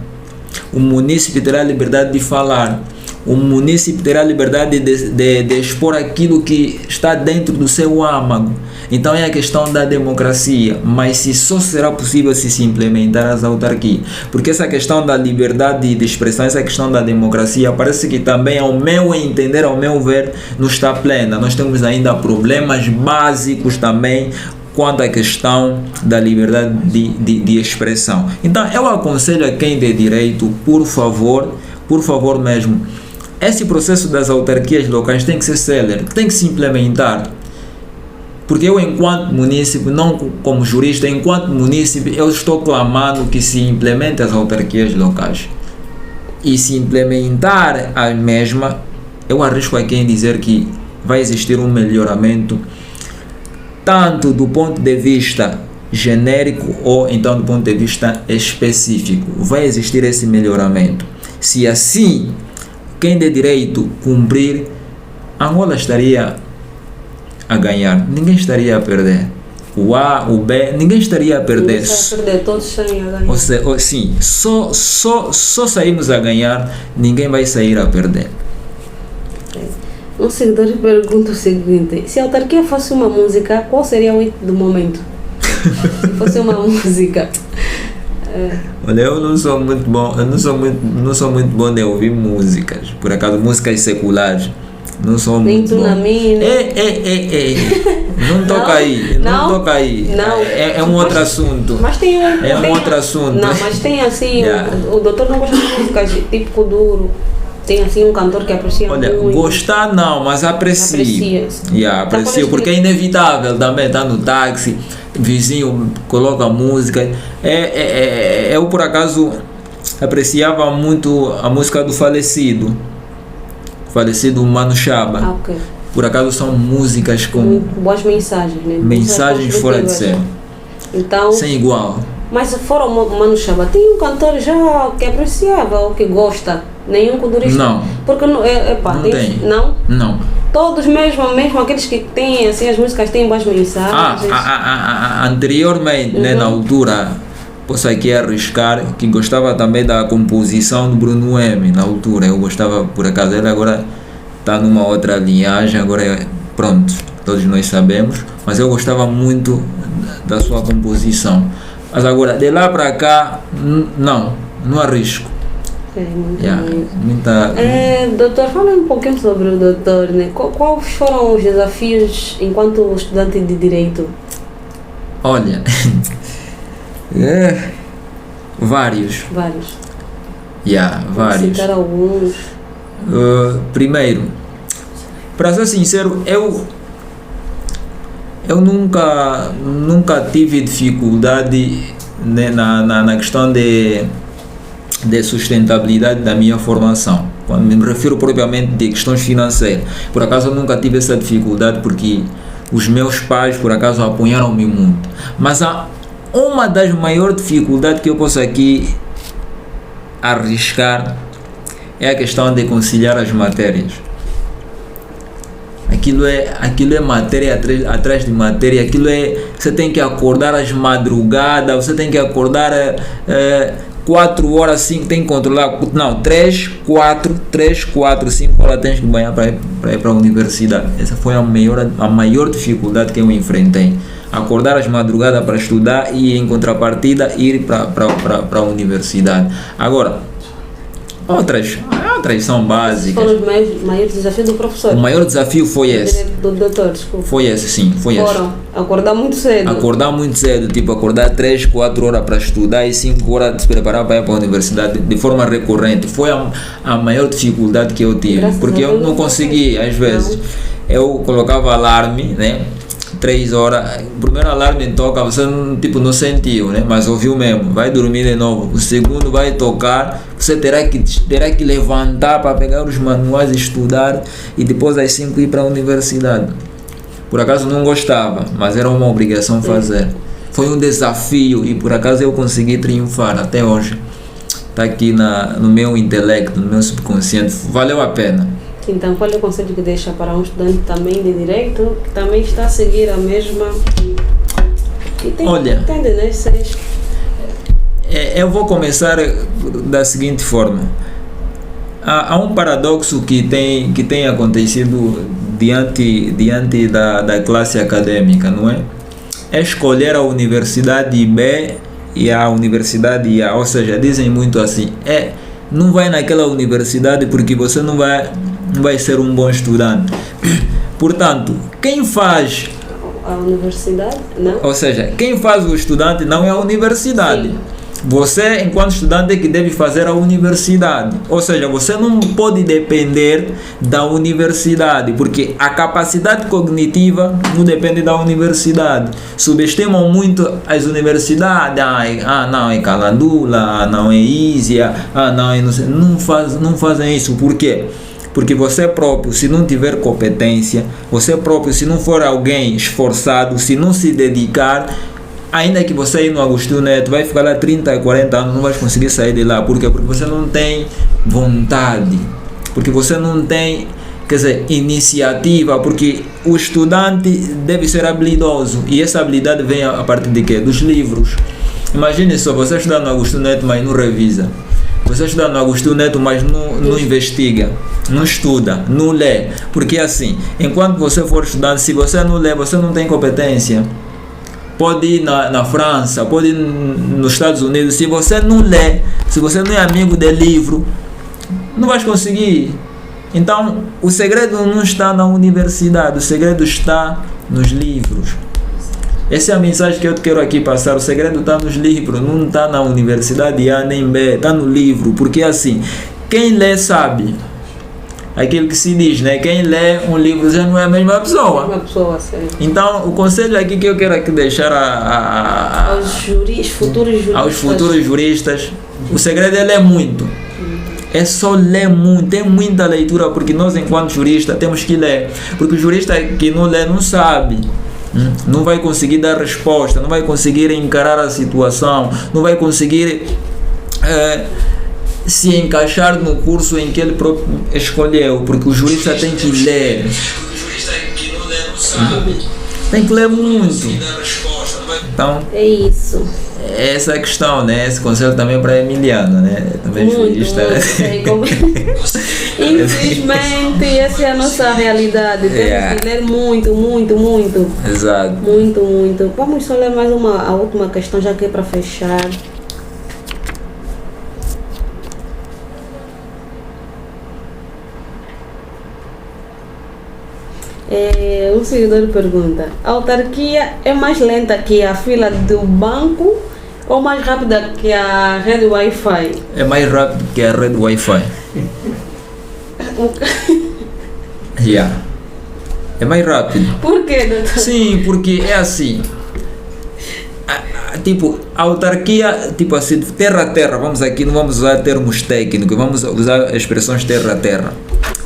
o munícipe terá liberdade de falar, o munícipe terá liberdade de expor aquilo que está dentro do seu âmago. Então é a questão da democracia, mas só será possível se implementar as autarquias, porque essa questão da liberdade de expressão, essa questão da democracia, parece que também, ao meu entender, ao meu ver, não está plena. Nós temos ainda problemas básicos também quanto à questão da liberdade de expressão. Então eu aconselho a quem de direito, por favor mesmo, esse processo das autarquias locais tem que ser célere, tem que se implementar. Porque eu, enquanto munícipe, não como jurista, enquanto munícipe, eu estou clamando que se implemente as autarquias locais. E se implementar a mesma, eu arrisco a quem dizer que vai existir um melhoramento, tanto do ponto de vista genérico ou então do ponto de vista específico. Vai existir esse melhoramento. Se assim, quem de direito cumprir, Angola estaria a ganhar, ninguém estaria a perder. O A, o B, ninguém estaria a perder. Todos saem a ganhar. Sim, só saímos a ganhar, ninguém vai sair a perder. Um seguidor pergunta o seguinte: se a autarquia fosse uma música, qual seria o hit do momento? Se fosse uma música. Olha, eu não sou muito bom, de ouvir músicas, por acaso músicas seculares. Não sou nem muito bom. Não toca aí. Não. É um outro assunto. Mas tem outro assunto. Não, mas tem assim, o doutor não gosta de músicas tipo Kuduro. Tem assim um cantor que aprecia muito. Olha, gostar não, mas aprecio. Aprecio, porque é inevitável também, tá no táxi, vizinho coloca música. Eu por acaso apreciava muito a música do falecido Mano Chaba. Okay. Por acaso são músicas com boas mensagens, né? Mensagens fora de série. Então, sem igual. Mas fora o Mano Chaba, tem um cantor já que apreciava ou que gosta? Nenhum kudurista? Não. Porque não tem. Não? Não. Todos mesmo aqueles que têm assim, as músicas têm boas mensagens. Anteriormente, né, na altura, posso aqui arriscar que gostava também da composição do Bruno M. Na altura, eu gostava, por acaso, ele agora está numa outra linhagem, agora pronto, todos nós sabemos, mas eu gostava muito da sua composição. Mas agora, de lá para cá, não arrisco. Doutor, fala um pouquinho sobre o doutor, né? Quais foram os desafios enquanto estudante de Direito? Olha, vários. Vários. Vários. Citar alguns. Primeiro, para ser sincero, eu nunca tive dificuldade, né, na questão de sustentabilidade da minha formação. Quando me refiro propriamente de questões financeiras. Por acaso eu nunca tive essa dificuldade porque os meus pais, por acaso, apoiaram-me muito. Mas há uma das maiores dificuldades que eu posso aqui arriscar é a questão de conciliar as matérias. Aquilo é matéria atrás de matéria. Você tem que acordar às madrugadas, você tem que acordar 4 horas, 5, tem que controlar, não, 3, 4, 5 horas tens que banhar para ir para a universidade. Essa foi a maior dificuldade que eu enfrentei. Acordar às madrugadas para estudar e, em contrapartida, ir para a universidade. Agora, outras são básicas. Foram os maiores desafios do professor. O maior desafio foi esse. Do doutor, desculpa. Foi esse, sim. Foram acordar muito cedo. Acordar muito cedo, tipo acordar 3, 4 horas para estudar e 5 horas de se preparar para ir para a universidade de forma recorrente. Foi a maior dificuldade que eu tive. Graças porque eu não consegui, às vezes. Eu colocava alarme, né? 3 horas, o primeiro alarme toca, você não sentiu, né? Mas ouviu mesmo, vai dormir de novo. O segundo vai tocar, você terá que levantar para pegar os manuais e estudar e depois às 5 ir para a universidade. Por acaso não gostava, mas era uma obrigação fazer. Foi um desafio e por acaso eu consegui triunfar até hoje. Está aqui no meu intelecto, no meu subconsciente, valeu a pena. Então, qual é o conselho que deixa para um estudante também de Direito, que também está a seguir a mesma... Olha, entende, né? Eu vou começar da seguinte forma. Há um paradoxo que tem acontecido diante da classe acadêmica, não é? É escolher a universidade B e a universidade A, ou seja, dizem muito assim, não vai naquela universidade porque você não vai ser um bom estudante. Portanto, quem faz a universidade, não? Ou seja, quem faz o estudante não é a universidade. Sim. Você, enquanto estudante, é que deve fazer a universidade. Ou seja, você não pode depender da universidade, porque a capacidade cognitiva não depende da universidade. Subestimam muito as universidades. Não é Calandula, não é Ísia, não é... Não fazem isso. Por quê? Porque você próprio, se não tiver competência, você próprio, se não for alguém esforçado, se não se dedicar, ainda que você ir no Agostinho Neto, vai ficar lá 30, 40 anos, não vai conseguir sair de lá. Por quê? Porque você não tem vontade, porque você não tem, iniciativa, porque o estudante deve ser habilidoso, e essa habilidade vem a partir de quê? Dos livros. Imagine só, você estudar no Agostinho Neto, mas não revisa. Você estuda no Agostinho Neto, mas não investiga, não estuda, não lê. Porque assim, enquanto você for estudante, se você não lê, você não tem competência. Pode ir na França, pode ir nos Estados Unidos. Se você não lê, se você não é amigo de livro, não vai conseguir. Então, o segredo não está na universidade, o segredo está nos livros. Essa é a mensagem que eu quero aqui passar. O segredo está nos livros, não está na universidade A nem B, está no livro. Porque assim, quem lê sabe. Aquilo que se diz, né? Quem lê um livro já não é a mesma pessoa. Uma pessoa, sim. Então, o conselho aqui que eu quero aqui deixar aos futuros juristas, o segredo é ler muito. É só ler muito, tem muita leitura, porque nós, enquanto juristas, temos que ler. Porque o jurista que não lê não sabe. Não vai conseguir dar resposta, não vai conseguir encarar a situação, não vai conseguir se encaixar no curso em que ele próprio escolheu, porque o jurista tem que ler. Tem que ler muito. Então, é isso. Essa é a questão, né? Esse conselho também para a Emiliana, né? Também jurista. Infelizmente, essa é a nossa realidade. Temos que ler muito, muito, muito. Exato. Muito, muito. Vamos só ler mais a última questão, já que é para fechar. Um seguidor pergunta: a autarquia é mais lenta que a fila do banco ou mais rápida que a rede Wi-Fi? É mais rápido que a rede Wi-Fi. É mais rápido. Por quê, doutor? Sim, porque é assim. tipo, a autarquia, tipo assim, terra a terra, vamos aqui, não vamos usar termos técnicos, vamos usar expressões terra a terra,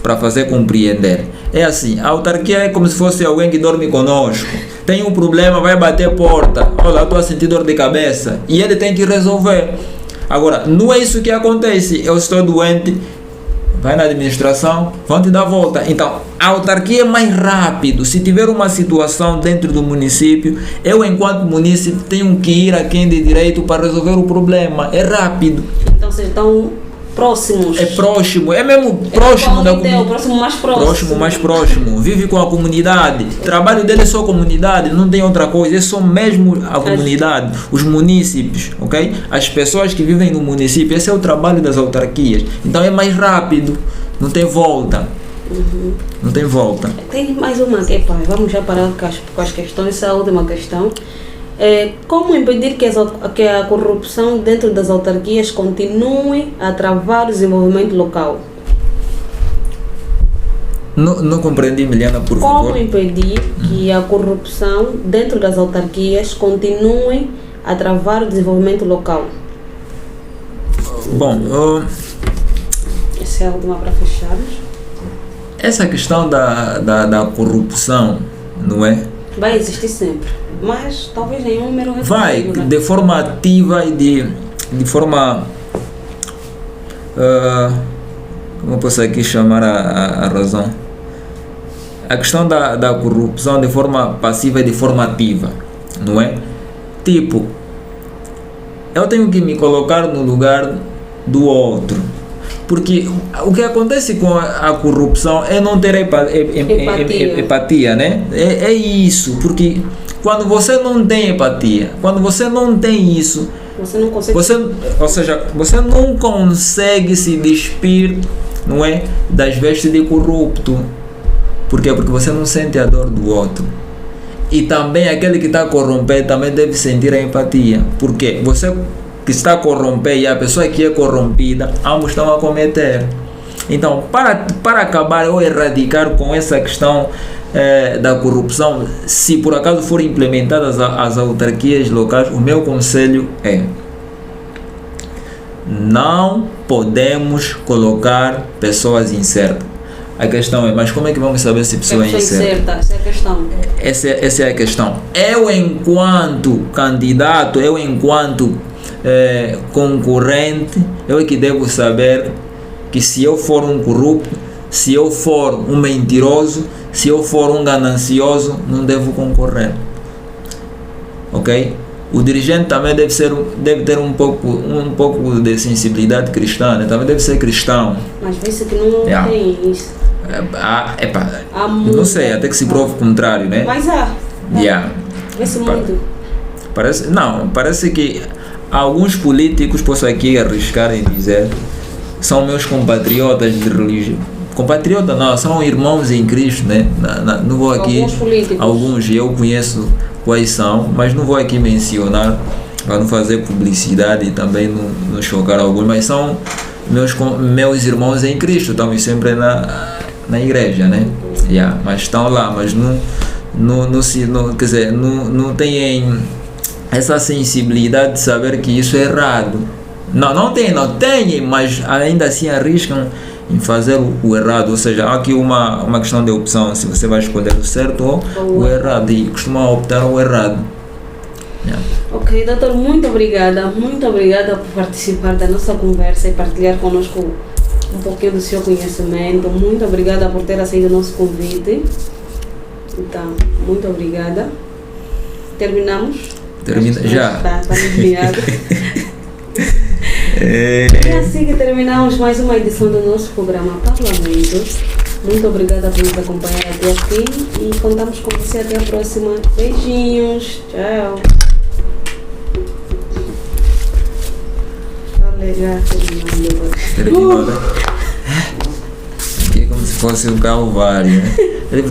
para fazer compreender. É assim, a autarquia é como se fosse alguém que dorme conosco. Tem um problema, vai bater porta. Olha, estou a sentir dor de cabeça. E ele tem que resolver. Agora, não é isso que acontece. Eu estou doente, vai na administração, vão te dar volta. Então, a autarquia é mais rápido. Se tiver uma situação dentro do município, eu, enquanto município, tenho que ir a quem de direito para resolver o problema. É rápido. Então, vocês estão próximos. É próximo, é mesmo próximo da comunidade. Próximo mais próximo. Próximo, mais próximo. Vive com a comunidade. O trabalho dele é só comunidade, não tem outra coisa. É só mesmo a comunidade, os munícipes, ok? As pessoas que vivem no município. Esse é o trabalho das autarquias. Então é mais rápido, não tem volta. Não tem volta. Tem mais uma aqui, pai. Vamos já parar com as questões. Essa é a última questão. Como impedir que a corrupção dentro das autarquias continue a travar o desenvolvimento local? Não compreendi, Miliana, por favor. Como impedir que a corrupção dentro das autarquias continue a travar o desenvolvimento local? Bom, essa é a última para fecharmos. Essa questão da corrupção, não é? Vai existir sempre, mas talvez nenhum número refletido, vai, né? de forma ativa e de forma... como eu posso aqui chamar a razão? A questão da corrupção de forma passiva e de forma ativa, não é? Tipo, eu tenho que me colocar no lugar do outro. Porque o que acontece com a corrupção é não ter empatia, né? É isso, porque quando você não tem empatia, quando você não tem isso, você não consegue... você não consegue se despir, não é, das vestes de corrupto. Por quê? Porque você não sente a dor do outro. E também aquele que está corrompido também deve sentir a empatia. Por quê? Você que está corrompido e a pessoa que é corrompida, ambos estão a cometer. Então, para acabar ou erradicar com essa questão da corrupção, se por acaso forem implementadas as autarquias locais, o meu conselho é: não podemos colocar pessoas incertas. A questão é, mas como é que vamos saber se a pessoa é incerta? Essa é a questão. Essa é a questão. Eu, enquanto candidato, eu, enquanto concorrente, eu é que devo saber que se eu for um corrupto, se eu for um mentiroso, se eu for um ganancioso, não devo concorrer. Ok? O dirigente também deve ter um pouco de sensibilidade cristã, né? Também deve ser cristão. Mas vê-se que não tem isso. Não sei, até que se prove o contrário, né? Mas vê-se muito. Parece que alguns políticos, posso aqui arriscar em dizer, são meus compatriotas de religião. Compatriota não, são irmãos em Cristo, né? Não vou aqui... Alguns eu conheço quais são, mas não vou aqui mencionar para não fazer publicidade e também não chocar alguns, mas são meus irmãos em Cristo, estão sempre na igreja, né? Mas estão lá, mas não têm essa sensibilidade de saber que isso é errado. Não têm, mas ainda assim arriscam em fazer o errado. Ou seja, há aqui uma questão de opção, se você vai escolher o certo ou o errado, e costumam optar o errado. Ok, doutor, muito obrigada por participar da nossa conversa e partilhar conosco um pouquinho do seu conhecimento. Muito obrigada por ter aceito o nosso convite. Então, muito obrigada. Terminamos? Já. Está enviado. É assim que terminamos mais uma edição do nosso programa Parlamento. Muito obrigada por nos acompanhar até aqui e contamos com você até a próxima. Beijinhos, tchau. Já terminou, né? Aqui é como se fosse um calvário, né?